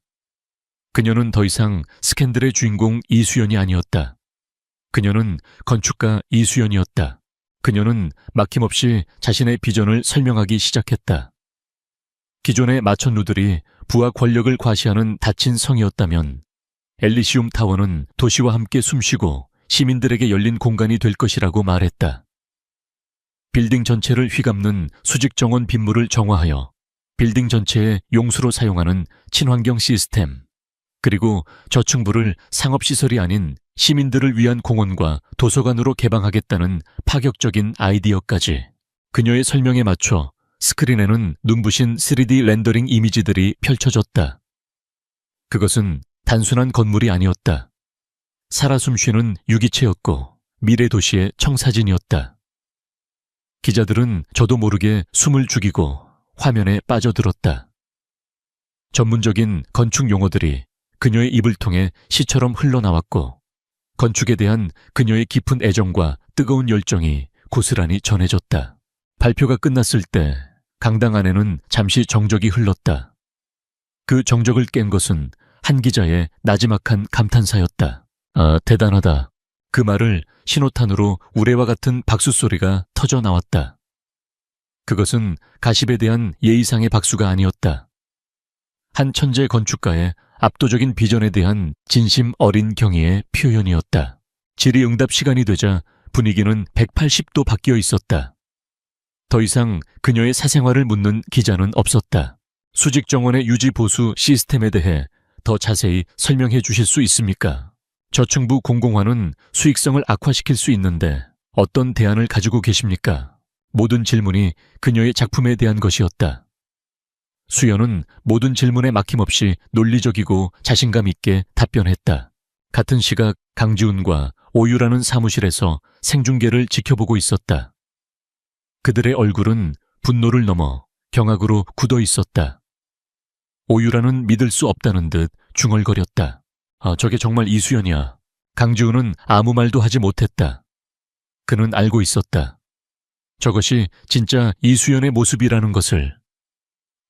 그녀는 더 이상 스캔들의 주인공 이수연이 아니었다. 그녀는 건축가 이수연이었다. 그녀는 막힘없이 자신의 비전을 설명하기 시작했다. 기존의 마천루들이 부와 권력을 과시하는 닫힌 성이었다면 엘리시움 타워는 도시와 함께 숨쉬고 시민들에게 열린 공간이 될 것이라고 말했다. 빌딩 전체를 휘감는 수직 정원 빗물을 정화하여 빌딩 전체에 용수로 사용하는 친환경 시스템, 그리고 저층부를 상업시설이 아닌 시민들을 위한 공원과 도서관으로 개방하겠다는 파격적인 아이디어까지. 그녀의 설명에 맞춰 스크린에는 눈부신 3D 렌더링 이미지들이 펼쳐졌다. 그것은 단순한 건물이 아니었다. 살아 숨쉬는 유기체였고 미래 도시의 청사진이었다. 기자들은 저도 모르게 숨을 죽이고 화면에 빠져들었다. 전문적인 건축 용어들이 그녀의 입을 통해 시처럼 흘러나왔고 건축에 대한 그녀의 깊은 애정과 뜨거운 열정이 고스란히 전해졌다. 발표가 끝났을 때 강당 안에는 잠시 정적이 흘렀다. 그 정적을 깬 것은 한 기자의 나지막한 감탄사였다. 아, 대단하다. 그 말을 신호탄으로 우레와 같은 박수 소리가 터져 나왔다. 그것은 가십에 대한 예의상의 박수가 아니었다. 한 천재 건축가의 압도적인 비전에 대한 진심 어린 경의의 표현이었다. 질의응답 시간이 되자 분위기는 180도 바뀌어 있었다. 더 이상 그녀의 사생활을 묻는 기자는 없었다. 수직 정원의 유지 보수 시스템에 대해 더 자세히 설명해 주실 수 있습니까? 저층부 공공화는 수익성을 악화시킬 수 있는데 어떤 대안을 가지고 계십니까? 모든 질문이 그녀의 작품에 대한 것이었다. 수연은 모든 질문에 막힘없이 논리적이고 자신감 있게 답변했다. 같은 시각 강지훈과 오유라는 사무실에서 생중계를 지켜보고 있었다. 그들의 얼굴은 분노를 넘어 경악으로 굳어 있었다. 오유라는 믿을 수 없다는 듯 중얼거렸다. 저게 정말 이수연이야. 강지훈은 아무 말도 하지 못했다. 그는 알고 있었다. 저것이 진짜 이수연의 모습이라는 것을.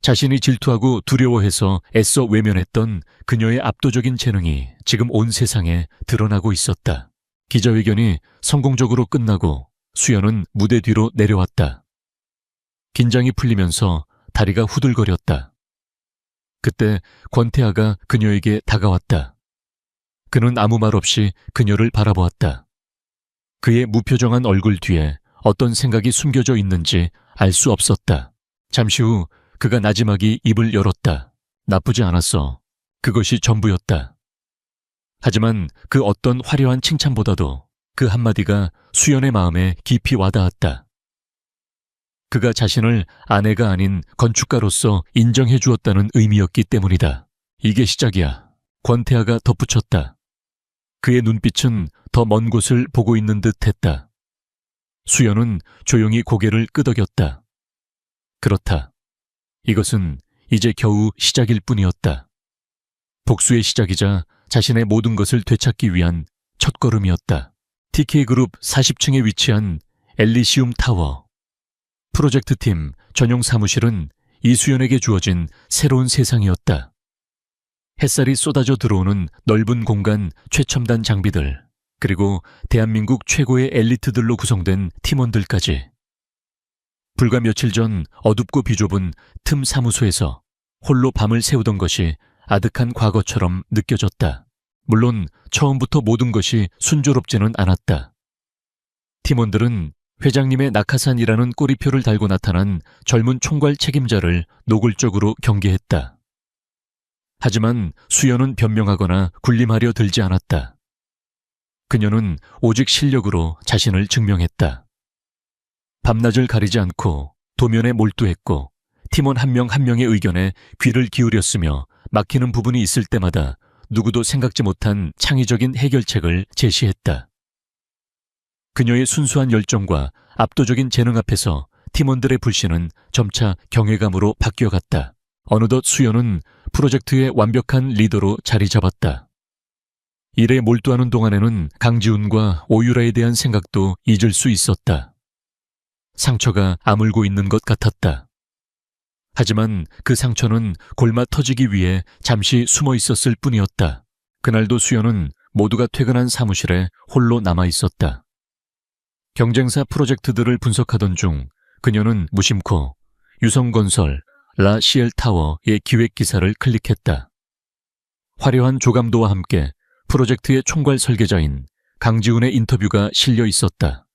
자신이 질투하고 두려워해서 애써 외면했던 그녀의 압도적인 재능이 지금 온 세상에 드러나고 있었다. 기자회견이 성공적으로 끝나고 수연은 무대 뒤로 내려왔다. 긴장이 풀리면서 다리가 후들거렸다. 그때 권태아가 그녀에게 다가왔다. 그는 아무 말 없이 그녀를 바라보았다. 그의 무표정한 얼굴 뒤에 어떤 생각이 숨겨져 있는지 알 수 없었다. 잠시 후 그가 나지막이 입을 열었다. 나쁘지 않았어. 그것이 전부였다. 하지만 그 어떤 화려한 칭찬보다도 그 한마디가 수연의 마음에 깊이 와닿았다. 그가 자신을 아내가 아닌 건축가로서 인정해 주었다는 의미였기 때문이다. 이게 시작이야. 권태아가 덧붙였다. 그의 눈빛은 더 먼 곳을 보고 있는 듯 했다. 수연은 조용히 고개를 끄덕였다. 그렇다. 이것은 이제 겨우 시작일 뿐이었다. 복수의 시작이자 자신의 모든 것을 되찾기 위한 첫걸음이었다. TK그룹 40층에 위치한 엘리시움 타워. 프로젝트팀 전용 사무실은 이수연에게 주어진 새로운 세상이었다. 햇살이 쏟아져 들어오는 넓은 공간, 최첨단 장비들, 그리고 대한민국 최고의 엘리트들로 구성된 팀원들까지. 불과 며칠 전 어둡고 비좁은 틈 사무소에서 홀로 밤을 새우던 것이 아득한 과거처럼 느껴졌다. 물론 처음부터 모든 것이 순조롭지는 않았다. 팀원들은 회장님의 낙하산이라는 꼬리표를 달고 나타난 젊은 총괄 책임자를 노골적으로 경계했다. 하지만 수연은 변명하거나 군림하려 들지 않았다. 그녀는 오직 실력으로 자신을 증명했다. 밤낮을 가리지 않고 도면에 몰두했고 팀원 한 명 한 명의 의견에 귀를 기울였으며 막히는 부분이 있을 때마다 누구도 생각지 못한 창의적인 해결책을 제시했다. 그녀의 순수한 열정과 압도적인 재능 앞에서 팀원들의 불신은 점차 경외감으로 바뀌어갔다. 어느덧 수연은 프로젝트의 완벽한 리더로 자리 잡았다. 일에 몰두하는 동안에는 강지훈과 오유라에 대한 생각도 잊을 수 있었다. 상처가 아물고 있는 것 같았다. 하지만 그 상처는 골마 터지기 위해 잠시 숨어 있었을 뿐이었다. 그날도 수연은 모두가 퇴근한 사무실에 홀로 남아 있었다. 경쟁사 프로젝트들을 분석하던 중 그녀는 무심코 유성건설 라 시엘 타워의 기획 기사를 클릭했다. 화려한 조감도와 함께 프로젝트의 총괄 설계자인 강지훈의 인터뷰가 실려 있었다.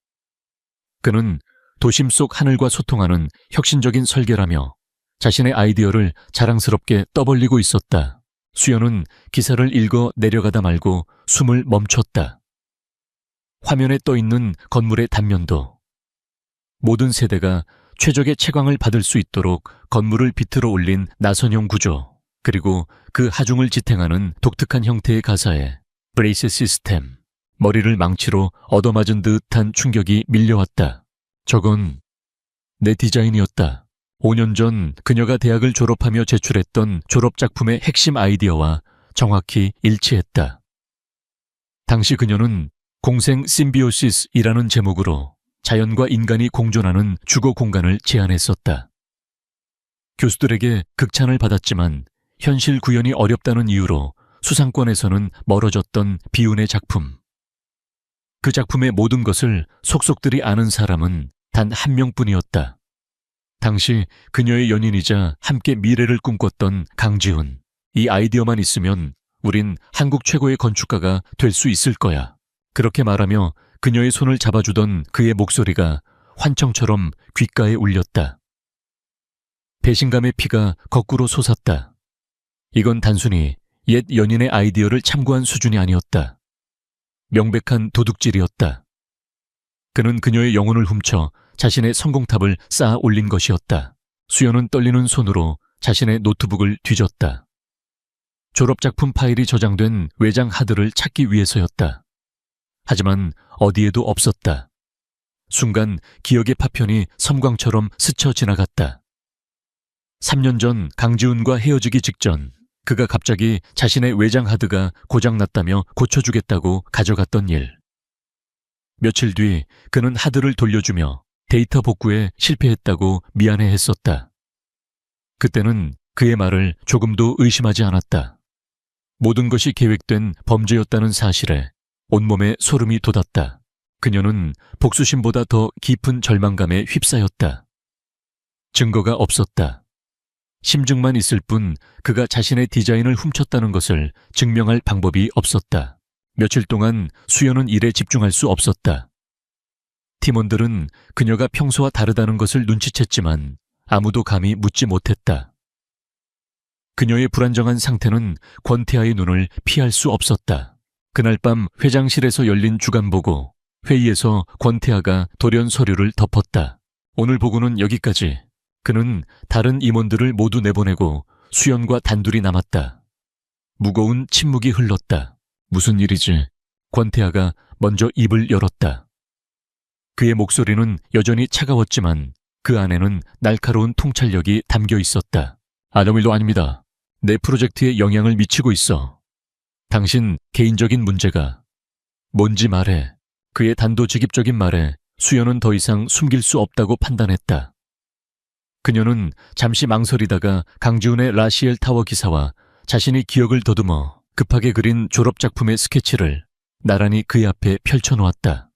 그는 도심 속 하늘과 소통하는 혁신적인 설계라며 자신의 아이디어를 자랑스럽게 떠벌리고 있었다. 수연은 기사를 읽어 내려가다 말고 숨을 멈췄다. 화면에 떠있는 건물의 단면도 모든 세대가 최적의 채광을 받을 수 있도록 건물을 비틀어 올린 나선형 구조, 그리고 그 하중을 지탱하는 독특한 형태의 가사에 브레이스 시스템, 머리를 망치로 얻어맞은 듯한 충격이 밀려왔다. 저건 내 디자인이었다. 5년 전 그녀가 대학을 졸업하며 제출했던 졸업작품의 핵심 아이디어와 정확히 일치했다. 당시 그녀는 공생 심비오시스이라는 제목으로 자연과 인간이 공존하는 주거 공간을 제안했었다. 교수들에게 극찬을 받았지만 현실 구현이 어렵다는 이유로 수상권에서는 멀어졌던 비운의 작품. 그 작품의 모든 것을 속속들이 아는 사람은 단 한 명뿐이었다. 당시 그녀의 연인이자 함께 미래를 꿈꿨던 강지훈. 이 아이디어만 있으면 우린 한국 최고의 건축가가 될 수 있을 거야. 그렇게 말하며 그녀의 손을 잡아주던 그의 목소리가 환청처럼 귓가에 울렸다. 배신감의 피가 거꾸로 솟았다. 이건 단순히 옛 연인의 아이디어를 참고한 수준이 아니었다. 명백한 도둑질이었다. 그는 그녀의 영혼을 훔쳐 자신의 성공탑을 쌓아 올린 것이었다. 수연은 떨리는 손으로 자신의 노트북을 뒤졌다. 졸업작품 파일이 저장된 외장 하드를 찾기 위해서였다. 하지만 어디에도 없었다. 순간 기억의 파편이 섬광처럼 스쳐 지나갔다. 3년 전 강지훈과 헤어지기 직전 그가 갑자기 자신의 외장 하드가 고장났다며 고쳐주겠다고 가져갔던 일. 며칠 뒤 그는 하드를 돌려주며 데이터 복구에 실패했다고 미안해했었다. 그때는 그의 말을 조금도 의심하지 않았다. 모든 것이 계획된 범죄였다는 사실에 온몸에 소름이 돋았다. 그녀는 복수심보다 더 깊은 절망감에 휩싸였다. 증거가 없었다. 심증만 있을 뿐 그가 자신의 디자인을 훔쳤다는 것을 증명할 방법이 없었다. 며칠 동안 수연은 일에 집중할 수 없었다. 팀원들은 그녀가 평소와 다르다는 것을 눈치챘지만 아무도 감히 묻지 못했다. 그녀의 불안정한 상태는 권태아의 눈을 피할 수 없었다. 그날 밤 회장실에서 열린 주간보고, 회의에서 권태아가 돌연 서류를 덮었다. 오늘 보고는 여기까지. 그는 다른 임원들을 모두 내보내고 수연과 단둘이 남았다. 무거운 침묵이 흘렀다. 무슨 일이지? 권태아가 먼저 입을 열었다. 그의 목소리는 여전히 차가웠지만 그 안에는 날카로운 통찰력이 담겨 있었다. 아무 일도 아닙니다. 내 프로젝트에 영향을 미치고 있어. 당신 개인적인 문제가 뭔지 말해. 그의 단도직입적인 말에 수연은 더 이상 숨길 수 없다고 판단했다. 그녀는 잠시 망설이다가 강지훈의 라시엘 타워 기사와 자신이 기억을 더듬어 급하게 그린 졸업작품의 스케치를 나란히 그의 앞에 펼쳐놓았다.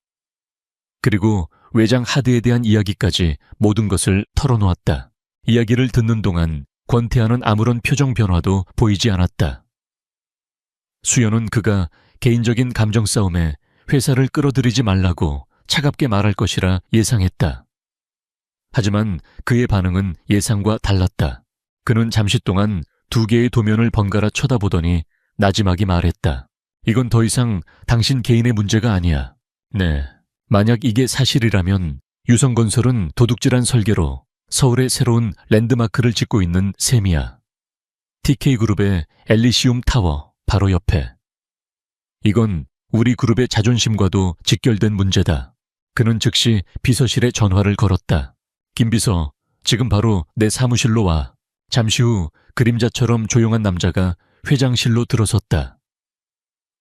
그리고 외장 하드에 대한 이야기까지 모든 것을 털어놓았다. 이야기를 듣는 동안 권태아는 아무런 표정 변화도 보이지 않았다. 수연은 그가 개인적인 감정 싸움에 회사를 끌어들이지 말라고 차갑게 말할 것이라 예상했다. 하지만 그의 반응은 예상과 달랐다. 그는 잠시 동안 두 개의 도면을 번갈아 쳐다보더니 나지막이 말했다. 이건 더 이상 당신 개인의 문제가 아니야. 네, 만약 이게 사실이라면 유성건설은 도둑질한 설계로 서울의 새로운 랜드마크를 짓고 있는 셈이야. TK그룹의 엘리시움 타워 바로 옆에. 이건 우리 그룹의 자존심과도 직결된 문제다. 그는 즉시 비서실에 전화를 걸었다. 김 비서, 지금 바로 내 사무실로 와. 잠시 후 그림자처럼 조용한 남자가 회장실로 들어섰다.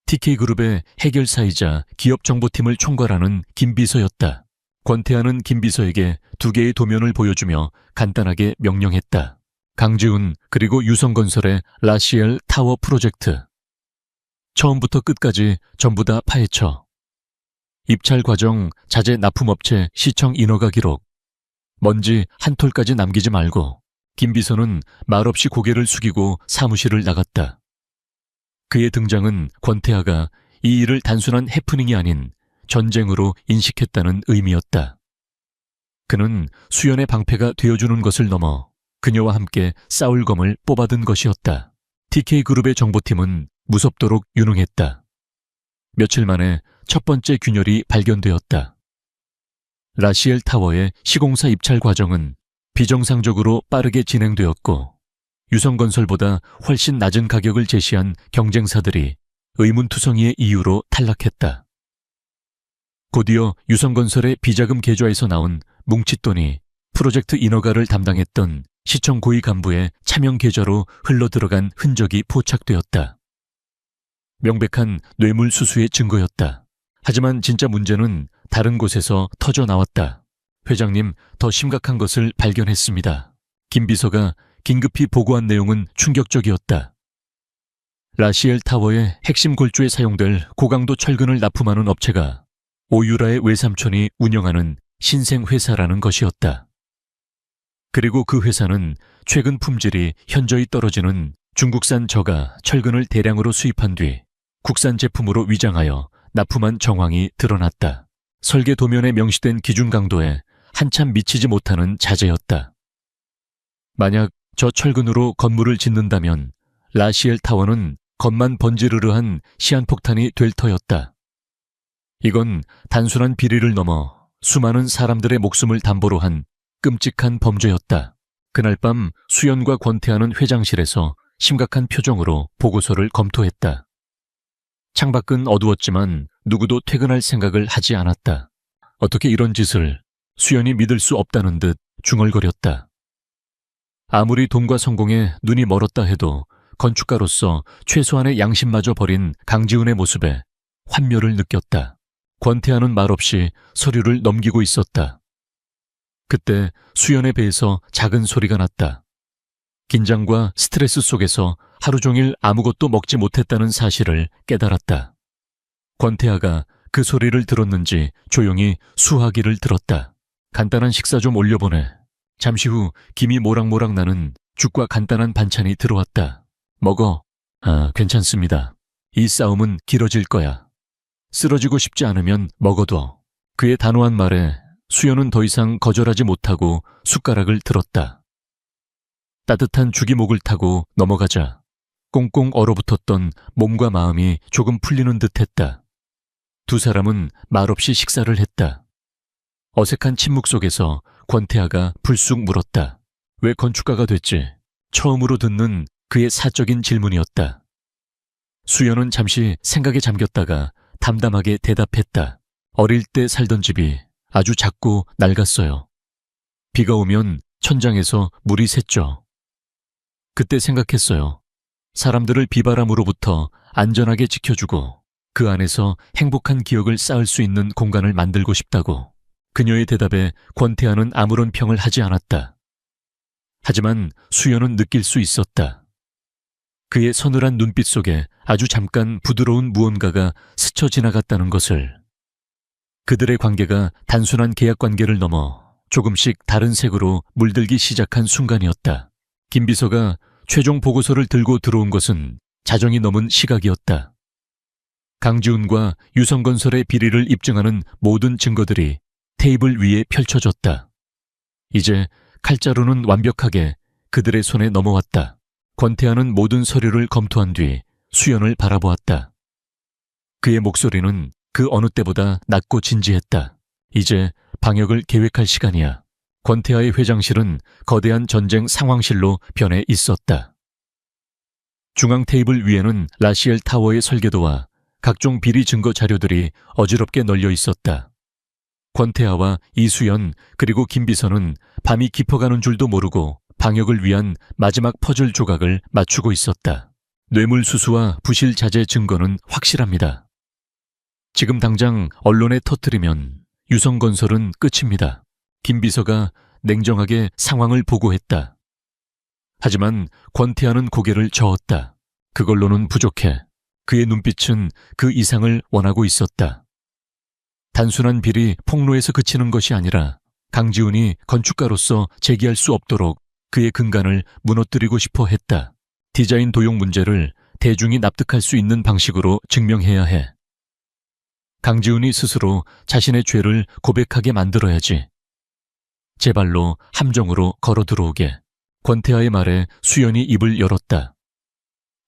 TK그룹의 해결사이자 기업정보팀을 총괄하는 김 비서였다. 권태아는 김 비서에게 두 개의 도면을 보여주며 간단하게 명령했다. 강지훈 그리고 유성건설의 라시엘 타워 프로젝트. 처음부터 끝까지 전부 다 파헤쳐. 입찰 과정, 자재 납품업체 시청 인허가 기록. 먼지 한 톨까지 남기지 말고. 김 비서는 말없이 고개를 숙이고 사무실을 나갔다. 그의 등장은 권태아가 이 일을 단순한 해프닝이 아닌 전쟁으로 인식했다는 의미였다. 그는 수연의 방패가 되어주는 것을 넘어 그녀와 함께 싸울 검을 뽑아든 것이었다. TK그룹의 정보팀은 무섭도록 유능했다. 며칠 만에 첫 번째 균열이 발견되었다. 라시엘 타워의 시공사 입찰 과정은 비정상적으로 빠르게 진행되었고 유성건설보다 훨씬 낮은 가격을 제시한 경쟁사들이 의문투성이의 이유로 탈락했다. 곧이어 유성건설의 비자금 계좌에서 나온 뭉칫돈이 프로젝트 인허가를 담당했던 시청 고위 간부의 차명 계좌로 흘러들어간 흔적이 포착되었다. 명백한 뇌물수수의 증거였다. 하지만 진짜 문제는 다른 곳에서 터져 나왔다. 회장님, 더 심각한 것을 발견했습니다. 김 비서가 긴급히 보고한 내용은 충격적이었다. 라시엘 타워의 핵심 골조에 사용될 고강도 철근을 납품하는 업체가 오유라의 외삼촌이 운영하는 신생회사라는 것이었다. 그리고 그 회사는 최근 품질이 현저히 떨어지는 중국산 저가 철근을 대량으로 수입한 뒤 국산 제품으로 위장하여 납품한 정황이 드러났다. 설계 도면에 명시된 기준 강도에 한참 미치지 못하는 자재였다. 만약 저 철근으로 건물을 짓는다면 라시엘 타워는 겉만 번지르르한 시한폭탄이 될 터였다. 이건 단순한 비리를 넘어 수많은 사람들의 목숨을 담보로 한 끔찍한 범죄였다. 그날 밤 수연과 권태아는 회장실에서 심각한 표정으로 보고서를 검토했다. 창밖은 어두웠지만 누구도 퇴근할 생각을 하지 않았다. 어떻게 이런 짓을 수연이 믿을 수 없다는 듯 중얼거렸다. 아무리 돈과 성공에 눈이 멀었다 해도 건축가로서 최소한의 양심마저 버린 강지훈의 모습에 환멸을 느꼈다. 권태하는 말없이 서류를 넘기고 있었다. 그때 수연의 배에서 작은 소리가 났다. 긴장과 스트레스 속에서 하루 종일 아무것도 먹지 못했다는 사실을 깨달았다. 권태하가 그 소리를 들었는지 조용히 수화기를 들었다. 간단한 식사 좀 올려보내. 잠시 후 김이 모락모락 나는 죽과 간단한 반찬이 들어왔다. 먹어. 괜찮습니다. 이 싸움은 길어질 거야. 쓰러지고 싶지 않으면 먹어둬. 그의 단호한 말에 수연은 더 이상 거절하지 못하고 숟가락을 들었다. 따뜻한 죽이 목을 타고 넘어가자 꽁꽁 얼어붙었던 몸과 마음이 조금 풀리는 듯했다. 두 사람은 말없이 식사를 했다. 어색한 침묵 속에서 권태하가 불쑥 물었다. 왜 건축가가 됐지? 처음으로 듣는 그의 사적인 질문이었다. 수연은 잠시 생각에 잠겼다가 담담하게 대답했다. 어릴 때 살던 집이 아주 작고 낡았어요. 비가 오면 천장에서 물이 샜죠. 그때 생각했어요. 사람들을 비바람으로부터 안전하게 지켜주고 그 안에서 행복한 기억을 쌓을 수 있는 공간을 만들고 싶다고. 그녀의 대답에 권태하는 아무런 평을 하지 않았다. 하지만 수연은 느낄 수 있었다. 그의 서늘한 눈빛 속에 아주 잠깐 부드러운 무언가가 스쳐 지나갔다는 것을. 그들의 관계가 단순한 계약 관계를 넘어 조금씩 다른 색으로 물들기 시작한 순간이었다. 김 비서가 최종 보고서를 들고 들어온 것은 자정이 넘은 시각이었다. 강지훈과 유성건설의 비리를 입증하는 모든 증거들이 테이블 위에 펼쳐졌다. 이제 칼자루는 완벽하게 그들의 손에 넘어왔다. 권태하는 모든 서류를 검토한 뒤 수연을 바라보았다. 그의 목소리는 그 어느 때보다 낮고 진지했다. 이제 방역을 계획할 시간이야. 권태하의 회장실은 거대한 전쟁 상황실로 변해 있었다. 중앙 테이블 위에는 라시엘 타워의 설계도와 각종 비리 증거 자료들이 어지럽게 널려 있었다. 권태하와 이수연 그리고 김 비서는 밤이 깊어가는 줄도 모르고 방역을 위한 마지막 퍼즐 조각을 맞추고 있었다. 뇌물수수와 부실 자재 증거는 확실합니다. 지금 당장 언론에 터뜨리면 유성건설은 끝입니다. 김 비서가 냉정하게 상황을 보고했다. 하지만 권태하는 고개를 저었다. 그걸로는 부족해. 그의 눈빛은 그 이상을 원하고 있었다. 단순한 비리 폭로에서 그치는 것이 아니라 강지훈이 건축가로서 제기할 수 없도록 그의 근간을 무너뜨리고 싶어 했다. 디자인 도용 문제를 대중이 납득할 수 있는 방식으로 증명해야 해. 강지훈이 스스로 자신의 죄를 고백하게 만들어야지. 제 발로 함정으로 걸어 들어오게. 권태하의 말에 수연이 입을 열었다.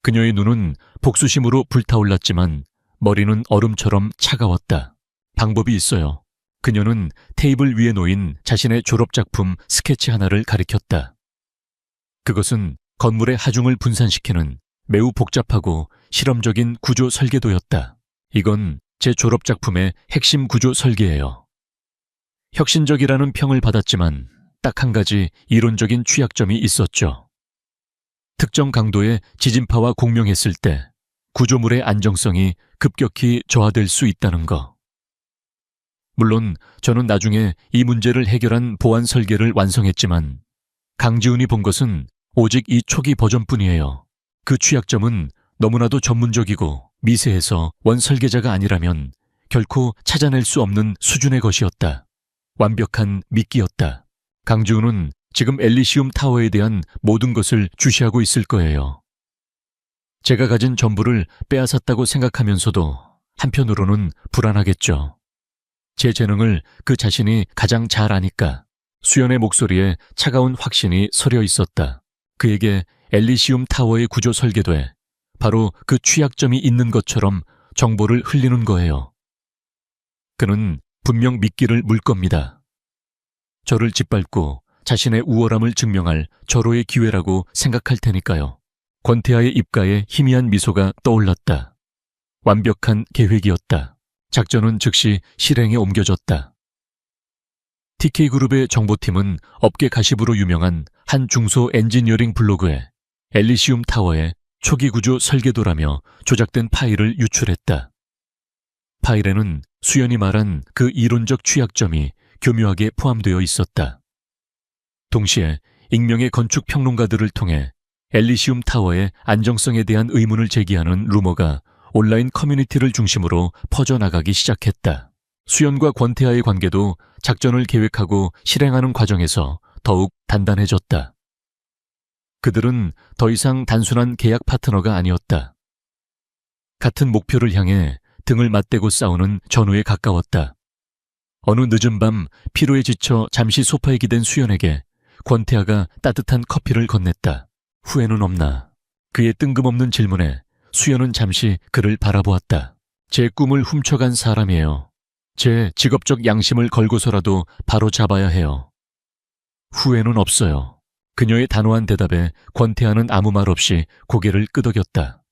그녀의 눈은 복수심으로 불타올랐지만 머리는 얼음처럼 차가웠다. 방법이 있어요. 그녀는 테이블 위에 놓인 자신의 졸업작품 스케치 하나를 가리켰다. 그것은 건물의 하중을 분산시키는 매우 복잡하고 실험적인 구조 설계도였다. 이건 제 졸업작품의 핵심 구조 설계예요. 혁신적이라는 평을 받았지만 딱 한 가지 이론적인 취약점이 있었죠. 특정 강도의 지진파와 공명했을 때 구조물의 안정성이 급격히 저하될 수 있다는 거. 물론 저는 나중에 이 문제를 해결한 보안 설계를 완성했지만 강지훈이 본 것은 오직 이 초기 버전뿐이에요. 그 취약점은 너무나도 전문적이고 미세해서 원 설계자가 아니라면 결코 찾아낼 수 없는 수준의 것이었다. 완벽한 미끼였다. 강지훈은 지금 엘리시움 타워에 대한 모든 것을 주시하고 있을 거예요. 제가 가진 전부를 빼앗았다고 생각하면서도 한편으로는 불안하겠죠. 제 재능을 그 자신이 가장 잘 아니까. 수연의 목소리에 차가운 확신이 서려 있었다. 그에게 엘리시움 타워의 구조 설계도에 바로 그 취약점이 있는 것처럼 정보를 흘리는 거예요. 그는 분명 미끼를 물 겁니다. 저를 짓밟고 자신의 우월함을 증명할 절호의 기회라고 생각할 테니까요. 권태하의 입가에 희미한 미소가 떠올랐다. 완벽한 계획이었다. 작전은 즉시 실행에 옮겨졌다. TK그룹의 정보팀은 업계 가십으로 유명한 한 중소 엔지니어링 블로그에 엘리시움 타워의 초기 구조 설계도라며 조작된 파일을 유출했다. 파일에는 수연이 말한 그 이론적 취약점이 교묘하게 포함되어 있었다. 동시에 익명의 건축 평론가들을 통해 엘리시움 타워의 안정성에 대한 의문을 제기하는 루머가 온라인 커뮤니티를 중심으로 퍼져나가기 시작했다. 수연과 권태하의 관계도 작전을 계획하고 실행하는 과정에서 더욱 단단해졌다. 그들은 더 이상 단순한 계약 파트너가 아니었다. 같은 목표를 향해 등을 맞대고 싸우는 전우에 가까웠다. 어느 늦은 밤 피로에 지쳐 잠시 소파에 기댄 수연에게 권태하가 따뜻한 커피를 건넸다. 후회는 없나? 그의 뜬금없는 질문에 수연은 잠시 그를 바라보았다. 제 꿈을 훔쳐간 사람이에요. 제 직업적 양심을 걸고서라도 바로 잡아야 해요. 후회는 없어요. 그녀의 단호한 대답에 권태하는 아무 말 없이 고개를 끄덕였다.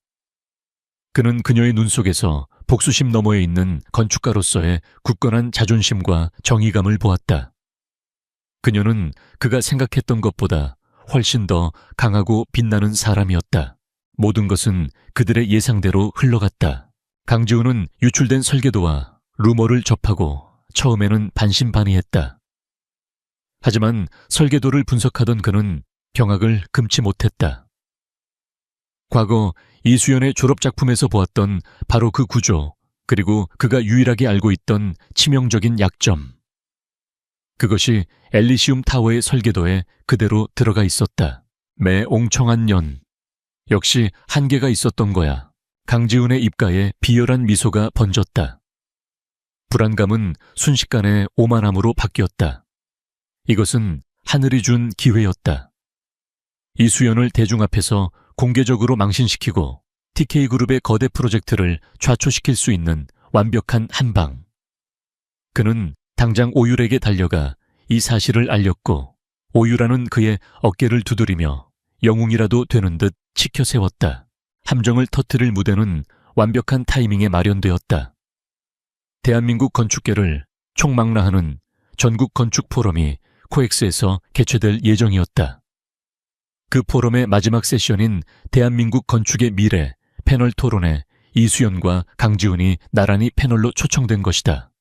그는 그녀의 눈 속에서 복수심 너머에 있는 건축가로서의 굳건한 자존심과 정의감을 보았다. 그녀는 그가 생각했던 것보다 훨씬 더 강하고 빛나는 사람이었다. 모든 것은 그들의 예상대로 흘러갔다. 강지훈은 유출된 설계도와 루머를 접하고 처음에는 반신반의했다. 하지만 설계도를 분석하던 그는 경악을 금치 못했다. 과거 이수연의 졸업작품에서 보았던 바로 그 구조, 그리고 그가 유일하게 알고 있던 치명적인 약점. 그것이 엘리시움 타워의 설계도에 그대로 들어가 있었다. 매 옹청한 년. 역시 한계가 있었던 거야. 강지훈의 입가에 비열한 미소가 번졌다. 불안감은 순식간에 오만함으로 바뀌었다. 이것은 하늘이 준 기회였다. 이수연을 대중 앞에서 공개적으로 망신시키고 TK그룹의 거대 프로젝트를 좌초시킬 수 있는 완벽한 한방. 그는 당장 오율에게 달려가 이 사실을 알렸고 오율아는 그의 어깨를 두드리며 영웅이라도 되는 듯 치켜 세웠다. 함정을 터뜨릴 무대는 완벽한 타이밍에 마련되었다. 대한민국 건축계를 총망라하는 전국 건축 포럼이 코엑스에서 개최될 예정이었다. 그 포럼의 마지막 세션인 대한민국 건축의 미래 패널 토론에 이수연과 강지훈이 나란히 패널로 초청된 것이다.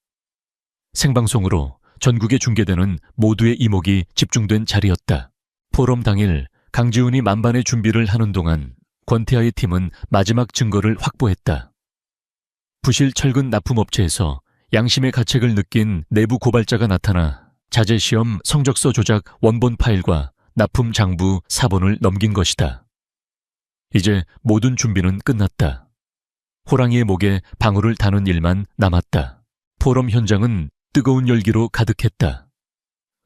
생방송으로 전국에 중계되는 모두의 이목이 집중된 자리였다. 포럼 당일 강지훈이 만반의 준비를 하는 동안 권태하의 팀은 마지막 증거를 확보했다. 부실 철근 납품업체에서 양심의 가책을 느낀 내부 고발자가 나타나 자재시험 성적서 조작 원본 파일과 납품 장부 사본을 넘긴 것이다. 이제 모든 준비는 끝났다. 호랑이의 목에 방울을 다는 일만 남았다. 포럼 현장은 뜨거운 열기로 가득했다.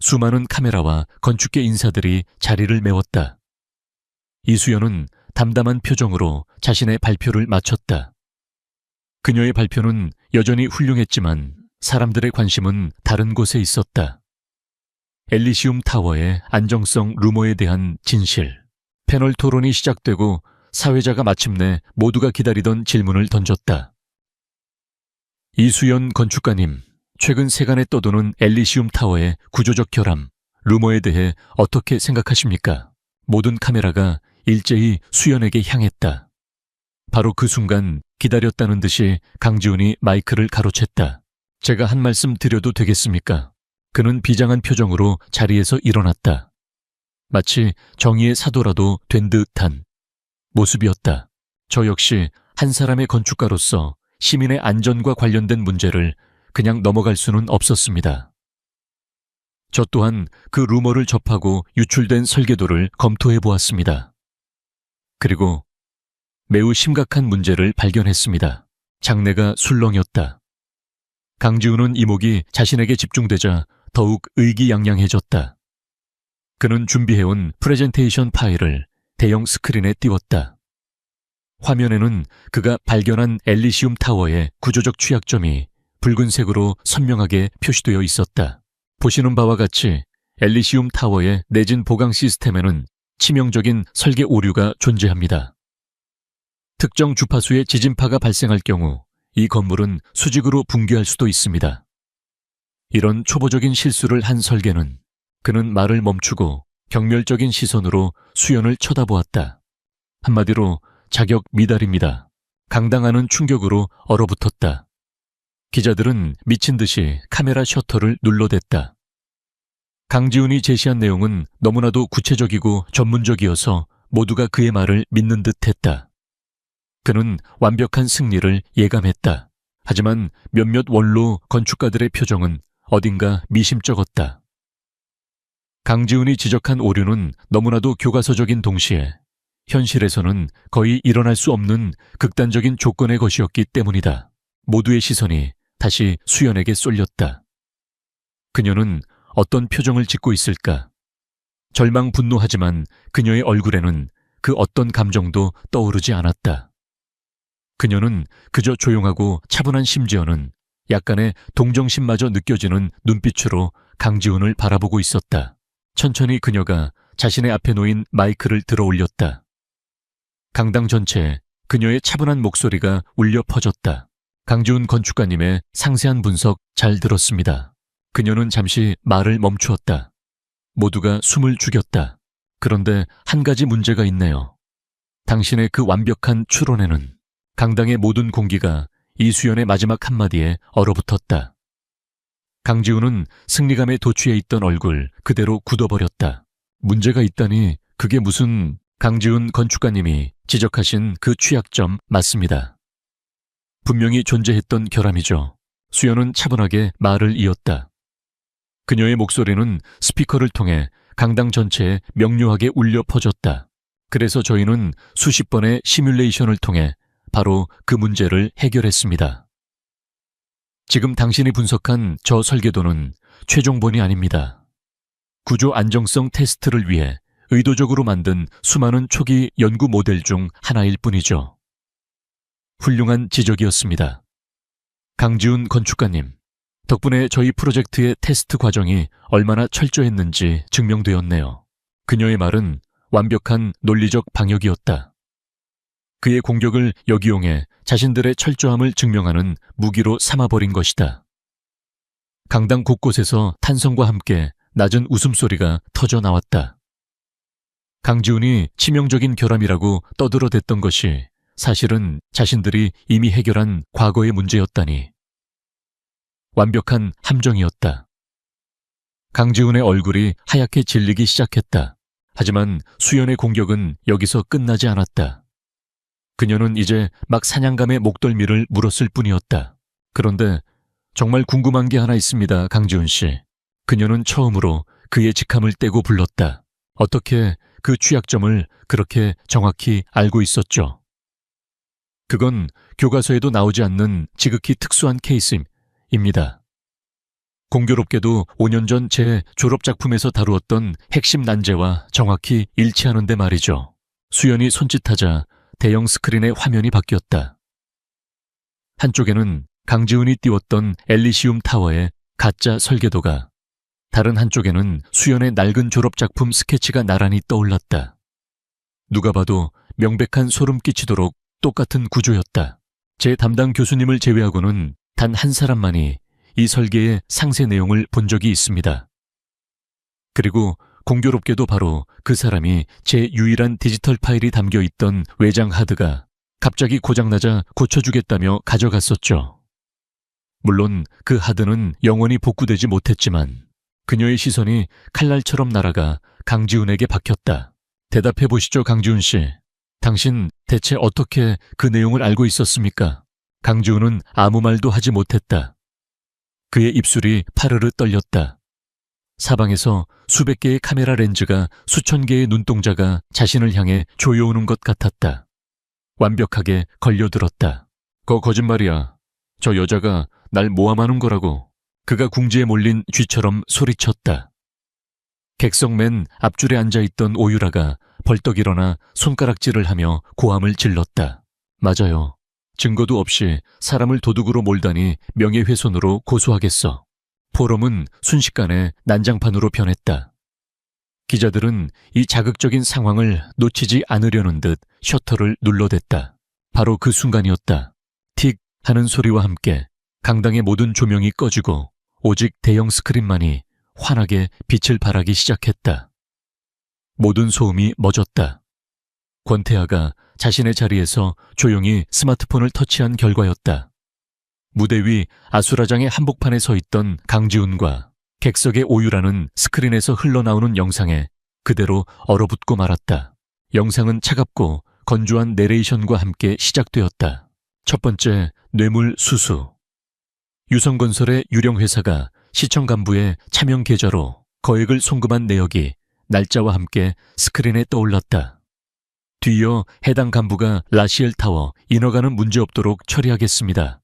수많은 카메라와 건축계 인사들이 자리를 메웠다. 이수연은 담담한 표정으로 자신의 발표를 마쳤다. 그녀의 발표는 여전히 훌륭했지만 사람들의 관심은 다른 곳에 있었다. 엘리시움 타워의 안정성 루머에 대한 진실. 패널 토론이 시작되고 사회자가 마침내 모두가 기다리던 질문을 던졌다. 이수연 건축가님, 최근 세간에 떠도는 엘리시움 타워의 구조적 결함, 루머에 대해 어떻게 생각하십니까? 모든 카메라가 일제히 수연에게 향했다. 바로 그 순간 기다렸다는 듯이 강지훈이 마이크를 가로챘다. 제가 한 말씀 드려도 되겠습니까? 그는 비장한 표정으로 자리에서 일어났다. 마치 정의의 사도라도 된 듯한 모습이었다. 저 역시 한 사람의 건축가로서 시민의 안전과 관련된 문제를 그냥 넘어갈 수는 없었습니다. 저 또한 그 루머를 접하고 유출된 설계도를 검토해 보았습니다. 그리고 매우 심각한 문제를 발견했습니다. 장내가 술렁였다. 강지훈은 이목이 자신에게 집중되자 더욱 의기양양해졌다. 그는 준비해온 프레젠테이션 파일을 대형 스크린에 띄웠다. 화면에는 그가 발견한 엘리시움 타워의 구조적 취약점이 붉은색으로 선명하게 표시되어 있었다. 보시는 바와 같이 엘리시움 타워의 내진 보강 시스템에는 치명적인 설계 오류가 존재합니다. 특정 주파수의 지진파가 발생할 경우 이 건물은 수직으로 붕괴할 수도 있습니다. 이런 초보적인 실수를 한 설계는 그는 말을 멈추고 경멸적인 시선으로 수연을 쳐다보았다. 한마디로 자격 미달입니다. 강당하는 충격으로 얼어붙었다. 기자들은 미친 듯이 카메라 셔터를 눌러댔다. 강지훈이 제시한 내용은 너무나도 구체적이고 전문적이어서 모두가 그의 말을 믿는 듯했다. 그는 완벽한 승리를 예감했다. 하지만 몇몇 원로 건축가들의 표정은 어딘가 미심쩍었다. 강지훈이 지적한 오류는 너무나도 교과서적인 동시에 현실에서는 거의 일어날 수 없는 극단적인 조건의 것이었기 때문이다. 모두의 시선이 다시 수연에게 쏠렸다. 그녀는 어떤 표정을 짓고 있을까? 절망 분노하지만 그녀의 얼굴에는 그 어떤 감정도 떠오르지 않았다. 그녀는 그저 조용하고 차분한, 심지어는 약간의 동정심마저 느껴지는 눈빛으로 강지훈을 바라보고 있었다. 천천히 그녀가 자신의 앞에 놓인 마이크를 들어 올렸다. 강당 전체에 그녀의 차분한 목소리가 울려 퍼졌다. 강지훈 건축가님의 상세한 분석 잘 들었습니다. 그녀는 잠시 말을 멈추었다. 모두가 숨을 죽였다. 그런데 한 가지 문제가 있네요. 당신의 그 완벽한 추론에는 강당의 모든 공기가 이수연의 마지막 한마디에 얼어붙었다. 강지훈은 승리감에 도취해 있던 얼굴 그대로 굳어버렸다. 문제가 있다니 그게 무슨... 강지훈 건축가님이 지적하신 그 취약점 맞습니다. 분명히 존재했던 결함이죠. 수연은 차분하게 말을 이었다. 그녀의 목소리는 스피커를 통해 강당 전체에 명료하게 울려 퍼졌다. 그래서 저희는 수십 번의 시뮬레이션을 통해 바로 그 문제를 해결했습니다. 지금 당신이 분석한 저 설계도는 최종본이 아닙니다. 구조 안정성 테스트를 위해 의도적으로 만든 수많은 초기 연구 모델 중 하나일 뿐이죠. 훌륭한 지적이었습니다. 강지훈 건축가님, 덕분에 저희 프로젝트의 테스트 과정이 얼마나 철저했는지 증명되었네요. 그녀의 말은 완벽한 논리적 방역이었다. 그의 공격을 역이용해 자신들의 철저함을 증명하는 무기로 삼아버린 것이다. 강당 곳곳에서 탄성과 함께 낮은 웃음소리가 터져 나왔다. 강지훈이 치명적인 결함이라고 떠들어댔던 것이 사실은 자신들이 이미 해결한 과거의 문제였다니. 완벽한 함정이었다. 강지훈의 얼굴이 하얗게 질리기 시작했다. 하지만 수연의 공격은 여기서 끝나지 않았다. 그녀는 이제 막 사냥감의 목덜미를 물었을 뿐이었다. 그런데 정말 궁금한 게 하나 있습니다, 강지훈 씨. 그녀는 처음으로 그의 직함을 떼고 불렀다. 어떻게 그 취약점을 그렇게 정확히 알고 있었죠? 그건 교과서에도 나오지 않는 지극히 특수한 케이스입니다. 공교롭게도 5년 전 제 졸업작품에서 다루었던 핵심 난제와 정확히 일치하는데 말이죠. 수연이 손짓하자 대형 스크린의 화면이 바뀌었다. 한쪽에는 강지훈이 띄웠던 엘리시움 타워의 가짜 설계도가, 다른 한쪽에는 수연의 낡은 졸업작품 스케치가 나란히 떠올랐다. 누가 봐도 명백한 소름 끼치도록 똑같은 구조였다. 제 담당 교수님을 제외하고는 단 한 사람만이 이 설계의 상세 내용을 본 적이 있습니다. 그리고 공교롭게도 바로 그 사람이 제 유일한 디지털 파일이 담겨 있던 외장 하드가 갑자기 고장나자 고쳐주겠다며 가져갔었죠. 물론 그 하드는 영원히 복구되지 못했지만 그녀의 시선이 칼날처럼 날아가 강지훈에게 박혔다. 대답해 보시죠, 강지훈 씨. 당신 대체 어떻게 그 내용을 알고 있었습니까? 강지훈은 아무 말도 하지 못했다. 그의 입술이 파르르 떨렸다. 사방에서 수백 개의 카메라 렌즈가, 수천 개의 눈동자가 자신을 향해 조여오는 것 같았다. 완벽하게 걸려들었다. 거짓말이야. 저 여자가 날 모함하는 거라고. 그가 궁지에 몰린 쥐처럼 소리쳤다. 객석 맨 앞줄에 앉아있던 오유라가 벌떡 일어나 손가락질을 하며 고함을 질렀다. 맞아요. 증거도 없이 사람을 도둑으로 몰다니 명예훼손으로 고소하겠어. 포럼은 순식간에 난장판으로 변했다. 기자들은 이 자극적인 상황을 놓치지 않으려는 듯 셔터를 눌러댔다. 바로 그 순간이었다. 틱 하는 소리와 함께 강당의 모든 조명이 꺼지고 오직 대형 스크린만이 환하게 빛을 발하기 시작했다. 모든 소음이 멎었다. 권태하가 자신의 자리에서 조용히 스마트폰을 터치한 결과였다. 무대 위 아수라장의 한복판에 서 있던 강지훈과 객석의 오유라는 스크린에서 흘러나오는 영상에 그대로 얼어붙고 말았다. 영상은 차갑고 건조한 내레이션과 함께 시작되었다. 첫 번째, 뇌물 수수. 유성건설의 유령회사가 시청 간부의 차명 계좌로 거액을 송금한 내역이 날짜와 함께 스크린에 떠올랐다. 뒤이어 해당 간부가 라시엘타워 인허가는 문제없도록 처리하겠습니다.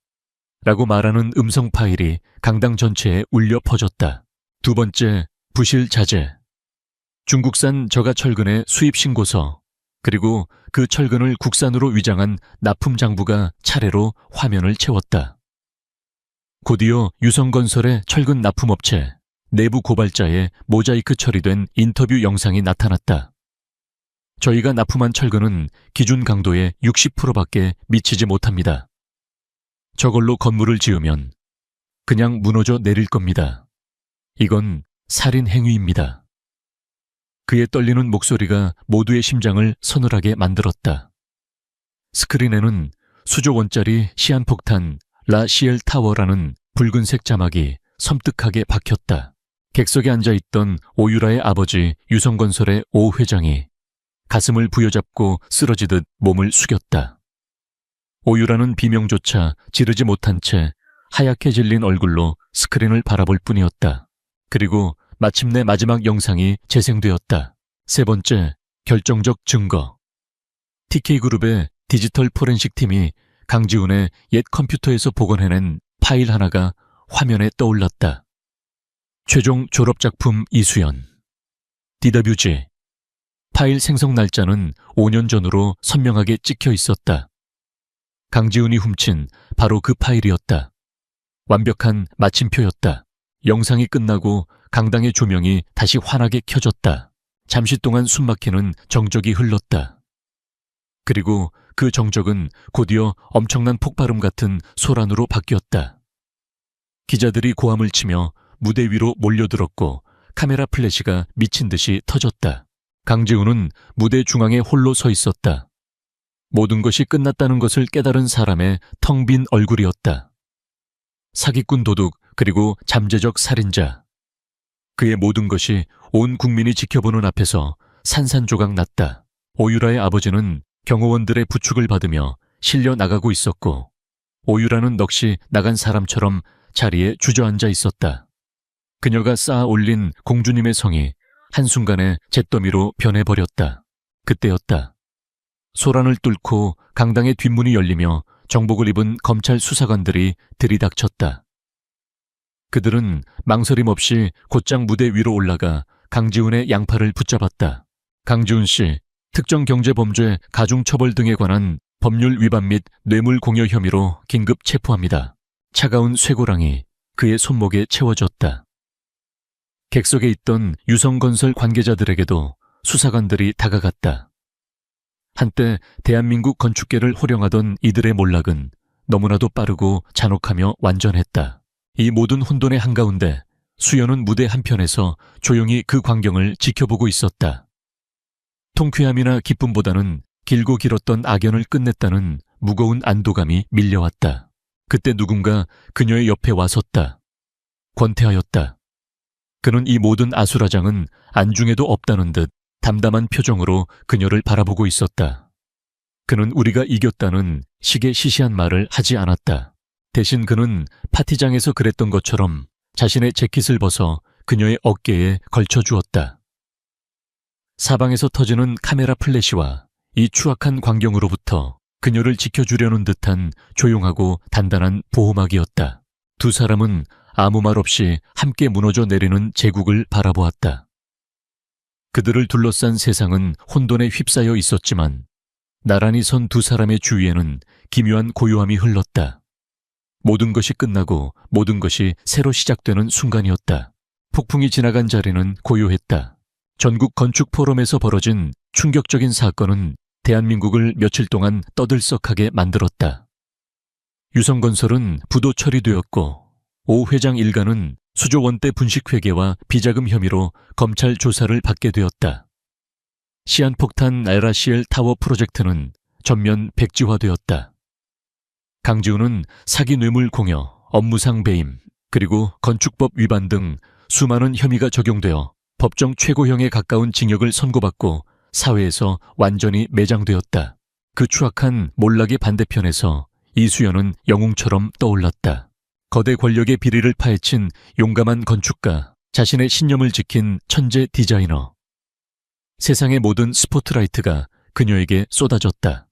라고 말하는 음성 파일이 강당 전체에 울려 퍼졌다. 두 번째, 부실 자재. 중국산 저가철근의 수입 신고서, 그리고 그 철근을 국산으로 위장한 납품 장부가 차례로 화면을 채웠다. 곧이어 유성건설의 철근 납품업체 내부 고발자의 모자이크 처리된 인터뷰 영상이 나타났다. 저희가 납품한 철근은 기준 강도의 60%밖에 미치지 못합니다. 저걸로 건물을 지으면 그냥 무너져 내릴 겁니다. 이건 살인 행위입니다. 그의 떨리는 목소리가 모두의 심장을 서늘하게 만들었다. 스크린에는 수조 원짜리 시한폭탄 라시엘 타워라는 붉은색 자막이 섬뜩하게 박혔다. 객석에 앉아있던 오유라의 아버지 유성건설의 오 회장이 가슴을 부여잡고 쓰러지듯 몸을 숙였다. 오유라는 비명조차 지르지 못한 채 하얗게 질린 얼굴로 스크린을 바라볼 뿐이었다. 그리고 마침내 마지막 영상이 재생되었다. 세 번째, 결정적 증거. TK그룹의 디지털 포렌식 팀이 강지훈의 옛 컴퓨터에서 복원해낸 파일 하나가 화면에 떠올랐다. 최종 졸업작품 이수연. DWG. 파일 생성 날짜는 5년 전으로 선명하게 찍혀 있었다. 강지훈이 훔친 바로 그 파일이었다. 완벽한 마침표였다. 영상이 끝나고 강당의 조명이 다시 환하게 켜졌다. 잠시 동안 숨막히는 정적이 흘렀다. 그리고 그 정적은 곧이어 엄청난 폭발음 같은 소란으로 바뀌었다. 기자들이 고함을 치며 무대 위로 몰려들었고 카메라 플래시가 미친 듯이 터졌다. 강지훈은 무대 중앙에 홀로 서 있었다. 모든 것이 끝났다는 것을 깨달은 사람의 텅 빈 얼굴이었다. 사기꾼 도둑 그리고 잠재적 살인자. 그의 모든 것이 온 국민이 지켜보는 앞에서 산산조각 났다. 오유라의 아버지는 경호원들의 부축을 받으며 실려 나가고 있었고 오유라는 넋이 나간 사람처럼 자리에 주저앉아 있었다. 그녀가 쌓아 올린 공주님의 성이 한순간에 잿더미로 변해버렸다. 그때였다. 소란을 뚫고 강당의 뒷문이 열리며 정복을 입은 검찰 수사관들이 들이닥쳤다. 그들은 망설임 없이 곧장 무대 위로 올라가 강지훈의 양팔을 붙잡았다. 강지훈 씨, 특정경제범죄 가중처벌 등에 관한 법률 위반 및 뇌물 공여 혐의로 긴급 체포합니다. 차가운 쇠고랑이 그의 손목에 채워졌다. 객석에 있던 유성건설 관계자들에게도 수사관들이 다가갔다. 한때 대한민국 건축계를 호령하던 이들의 몰락은 너무나도 빠르고 잔혹하며 완전했다. 이 모든 혼돈의 한가운데 수연은 무대 한편에서 조용히 그 광경을 지켜보고 있었다. 통쾌함이나 기쁨보다는 길고 길었던 악연을 끝냈다는 무거운 안도감이 밀려왔다. 그때 누군가 그녀의 옆에 와섰다. 권태하였다. 그는 이 모든 아수라장은 안중에도 없다는 듯 담담한 표정으로 그녀를 바라보고 있었다. 그는 우리가 이겼다는 시시한 말을 하지 않았다. 대신 그는 파티장에서 그랬던 것처럼 자신의 재킷을 벗어 그녀의 어깨에 걸쳐주었다. 사방에서 터지는 카메라 플래시와 이 추악한 광경으로부터 그녀를 지켜주려는 듯한 조용하고 단단한 보호막이었다. 두 사람은 아무 말 없이 함께 무너져 내리는 제국을 바라보았다. 그들을 둘러싼 세상은 혼돈에 휩싸여 있었지만 나란히 선 두 사람의 주위에는 기묘한 고요함이 흘렀다. 모든 것이 끝나고 모든 것이 새로 시작되는 순간이었다. 폭풍이 지나간 자리는 고요했다. 전국 건축 포럼에서 벌어진 충격적인 사건은 대한민국을 며칠 동안 떠들썩하게 만들었다. 유성건설은 부도 처리되었고 오 회장 일가는 수조 원대 분식회계와 비자금 혐의로 검찰 조사를 받게 되었다. 시한폭탄 LRCL 타워 프로젝트는 전면 백지화되었다. 강지훈은 사기 뇌물 공여, 업무상 배임, 그리고 건축법 위반 등 수많은 혐의가 적용되어 법정 최고형에 가까운 징역을 선고받고 사회에서 완전히 매장되었다. 그 추악한 몰락의 반대편에서 이수연은 영웅처럼 떠올랐다. 거대 권력의 비리를 파헤친 용감한 건축가, 자신의 신념을 지킨 천재 디자이너. 세상의 모든 스포트라이트가 그녀에게 쏟아졌다.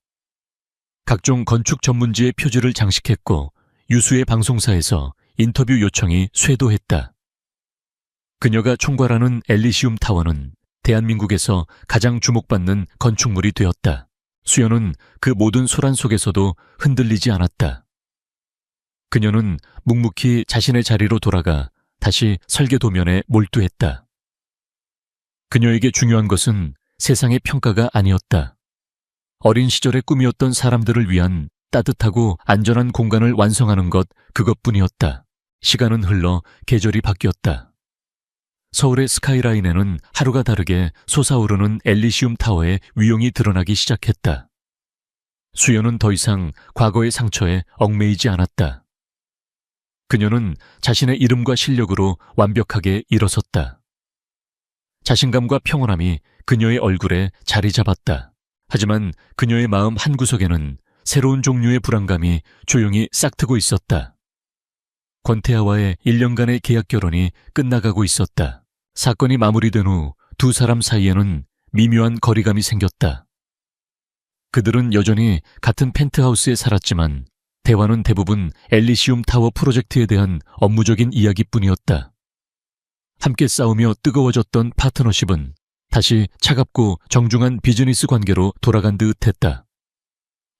각종 건축 전문지의 표지를 장식했고 유수의 방송사에서 인터뷰 요청이 쇄도했다. 그녀가 총괄하는 엘리시움 타워는 대한민국에서 가장 주목받는 건축물이 되었다. 수연은 그 모든 소란 속에서도 흔들리지 않았다. 그녀는 묵묵히 자신의 자리로 돌아가 다시 설계 도면에 몰두했다. 그녀에게 중요한 것은 세상의 평가가 아니었다. 어린 시절의 꿈이었던 사람들을 위한 따뜻하고 안전한 공간을 완성하는 것, 그것뿐이었다. 시간은 흘러 계절이 바뀌었다. 서울의 스카이라인에는 하루가 다르게 솟아오르는 엘리시움 타워의 위용이 드러나기 시작했다. 수연은 더 이상 과거의 상처에 얽매이지 않았다. 그녀는 자신의 이름과 실력으로 완벽하게 일어섰다. 자신감과 평온함이 그녀의 얼굴에 자리 잡았다. 하지만 그녀의 마음 한구석에는 새로운 종류의 불안감이 조용히 싹트고 있었다. 권태아와의 1년간의 계약 결혼이 끝나가고 있었다. 사건이 마무리된 후 두 사람 사이에는 미묘한 거리감이 생겼다. 그들은 여전히 같은 펜트하우스에 살았지만 대화는 대부분 엘리시움 타워 프로젝트에 대한 업무적인 이야기뿐이었다. 함께 싸우며 뜨거워졌던 파트너십은 다시 차갑고 정중한 비즈니스 관계로 돌아간 듯 했다.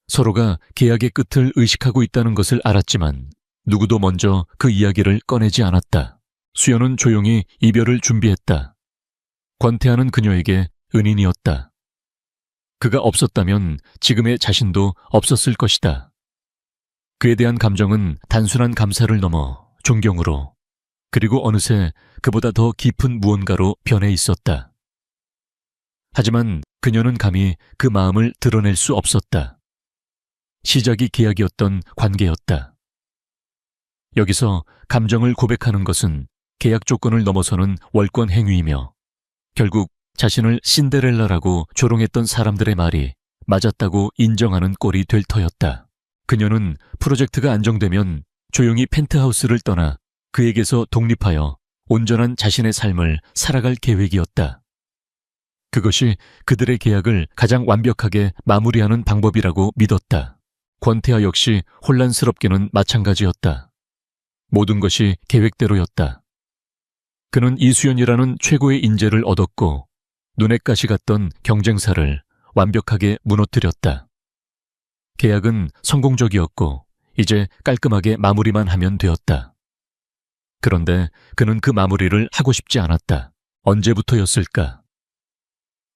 서로가 계약의 끝을 의식하고 있다는 것을 알았지만 누구도 먼저 그 이야기를 꺼내지 않았다. 수연은 조용히 이별을 준비했다. 권태하는 그녀에게 은인이었다. 그가 없었다면 지금의 자신도 없었을 것이다. 그에 대한 감정은 단순한 감사를 넘어 존경으로, 그리고 어느새 그보다 더 깊은 무언가로 변해 있었다. 하지만 그녀는 감히 그 마음을 드러낼 수 없었다. 시작이 계약이었던 관계였다. 여기서 감정을 고백하는 것은 계약 조건을 넘어서는 월권 행위이며 결국 자신을 신데렐라라고 조롱했던 사람들의 말이 맞았다고 인정하는 꼴이 될 터였다. 그녀는 프로젝트가 안정되면 조용히 펜트하우스를 떠나 그에게서 독립하여 온전한 자신의 삶을 살아갈 계획이었다. 그것이 그들의 계약을 가장 완벽하게 마무리하는 방법이라고 믿었다. 권태아 역시 혼란스럽게는 마찬가지였다. 모든 것이 계획대로였다. 그는 이수연이라는 최고의 인재를 얻었고 눈에 가시 같던 경쟁사를 완벽하게 무너뜨렸다. 계약은 성공적이었고 이제 깔끔하게 마무리만 하면 되었다. 그런데 그는 그 마무리를 하고 싶지 않았다. 언제부터였을까?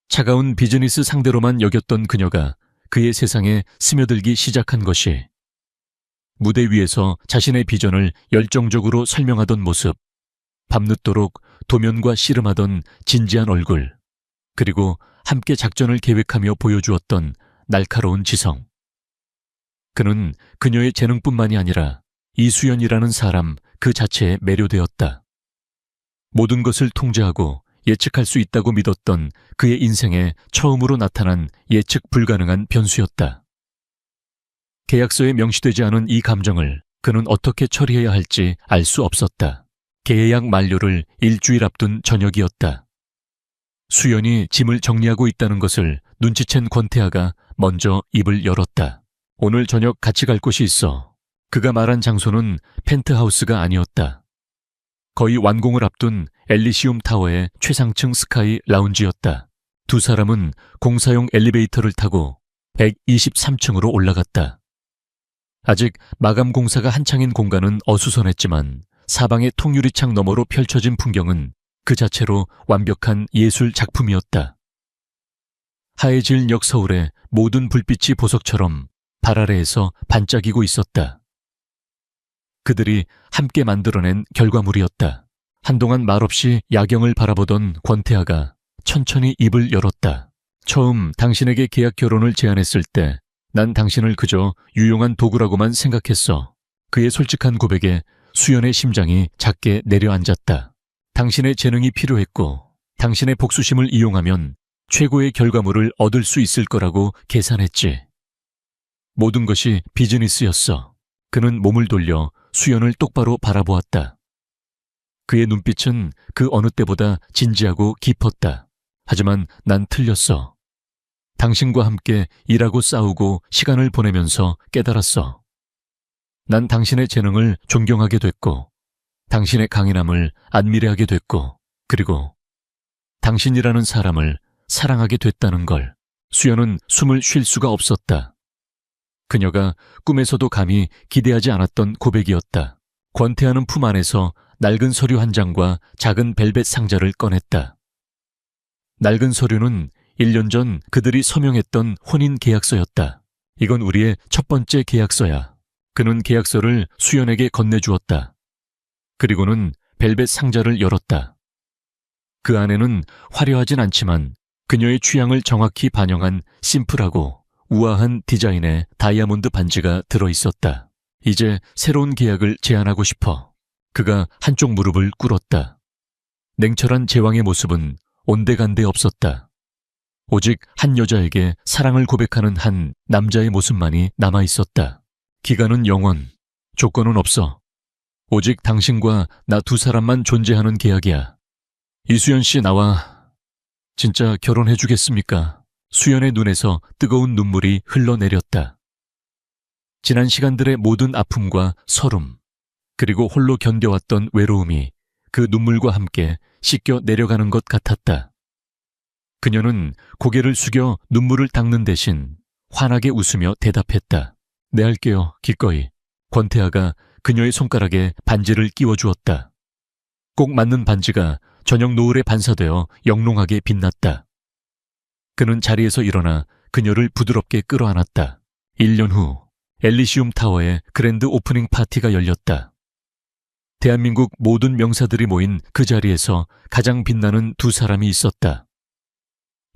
차가운 비즈니스 상대로만 여겼던 그녀가 그의 세상에 스며들기 시작한 것이 무대 위에서 자신의 비전을 열정적으로 설명하던 모습, 밤늦도록 도면과 씨름하던 진지한 얼굴, 그리고 함께 작전을 계획하며 보여주었던 날카로운 지성. 그는 그녀의 재능뿐만이 아니라 이수연이라는 사람 그 자체에 매료되었다. 모든 것을 통제하고 예측할 수 있다고 믿었던 그의 인생에 처음으로 나타난 예측 불가능한 변수였다. 계약서에 명시되지 않은 이 감정을 그는 어떻게 처리해야 할지 알 수 없었다. 계약 만료를 일주일 앞둔 저녁이었다. 수연이 짐을 정리하고 있다는 것을 눈치챈 권태아가 먼저 입을 열었다. 오늘 저녁 같이 갈 곳이 있어. 그가 말한 장소는 펜트하우스가 아니었다. 거의 완공을 앞둔 엘리시움 타워의 최상층 스카이 라운지였다. 두 사람은 공사용 엘리베이터를 타고 123층으로 올라갔다. 아직 마감 공사가 한창인 공간은 어수선했지만 사방의 통유리창 너머로 펼쳐진 풍경은 그 자체로 완벽한 예술 작품이었다. 하얘질 역 서울의 모든 불빛이 보석처럼 발 아래에서 반짝이고 있었다. 그들이 함께 만들어낸 결과물이었다. 한동안 말없이 야경을 바라보던 권태아가 천천히 입을 열었다. 처음 당신에게 계약 결혼을 제안했을 때 난 당신을 그저 유용한 도구라고만 생각했어. 그의 솔직한 고백에 수연의 심장이 작게 내려앉았다. 당신의 재능이 필요했고 당신의 복수심을 이용하면 최고의 결과물을 얻을 수 있을 거라고 계산했지. 모든 것이 비즈니스였어. 그는 몸을 돌려 수연을 똑바로 바라보았다. 그의 눈빛은 그 어느 때보다 진지하고 깊었다. 하지만 난 틀렸어. 당신과 함께 일하고 싸우고 시간을 보내면서 깨달았어. 난 당신의 재능을 존경하게 됐고 당신의 강인함을 안미래하게 됐고 그리고 당신이라는 사람을 사랑하게 됐다는 걸. 수연은 숨을 쉴 수가 없었다. 그녀가 꿈에서도 감히 기대하지 않았던 고백이었다. 권태하는 품 안에서 낡은 서류 한 장과 작은 벨벳 상자를 꺼냈다. 낡은 서류는 1년 전 그들이 서명했던 혼인 계약서였다. 이건 우리의 첫 번째 계약서야. 그는 계약서를 수연에게 건네주었다. 그리고는 벨벳 상자를 열었다. 그 안에는 화려하진 않지만 그녀의 취향을 정확히 반영한 심플하고 우아한 디자인의 다이아몬드 반지가 들어있었다. 이제 새로운 계약을 제안하고 싶어. 그가 한쪽 무릎을 꿇었다. 냉철한 제왕의 모습은 온데간데 없었다. 오직 한 여자에게 사랑을 고백하는 한 남자의 모습만이 남아있었다. 기간은 영원, 조건은 없어. 오직 당신과 나 두 사람만 존재하는 계약이야. 이수연 씨 나와 진짜 결혼해주겠습니까? 수연의 눈에서 뜨거운 눈물이 흘러내렸다. 지난 시간들의 모든 아픔과 서름, 그리고 홀로 견뎌왔던 외로움이 그 눈물과 함께 씻겨 내려가는 것 같았다. 그녀는 고개를 숙여 눈물을 닦는 대신 환하게 웃으며 대답했다. 네, 할게요, 기꺼이. 권태아가 그녀의 손가락에 반지를 끼워주었다. 꼭 맞는 반지가 저녁 노을에 반사되어 영롱하게 빛났다. 그는 자리에서 일어나 그녀를 부드럽게 끌어안았다. 1년 후 엘리시움 타워의 그랜드 오프닝 파티가 열렸다. 대한민국 모든 명사들이 모인 그 자리에서 가장 빛나는 두 사람이 있었다.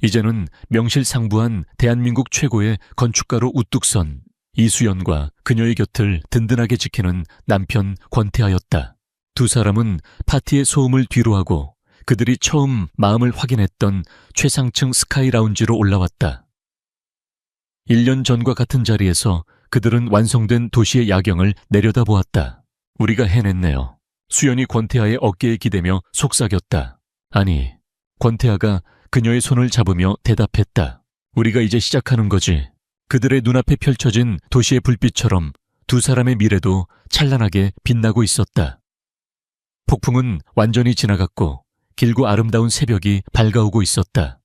이제는 명실상부한 대한민국 최고의 건축가로 우뚝 선 이수연과 그녀의 곁을 든든하게 지키는 남편 권태하였다. 두 사람은 파티의 소음을 뒤로하고 그들이 처음 마음을 확인했던 최상층 스카이 라운지로 올라왔다. 1년 전과 같은 자리에서 그들은 완성된 도시의 야경을 내려다보았다. 우리가 해냈네요. 수연이 권태하의 어깨에 기대며 속삭였다. 아니, 권태하가 그녀의 손을 잡으며 대답했다. 우리가 이제 시작하는 거지. 그들의 눈앞에 펼쳐진 도시의 불빛처럼 두 사람의 미래도 찬란하게 빛나고 있었다. 폭풍은 완전히 지나갔고 길고 아름다운 새벽이 밝아오고 있었다.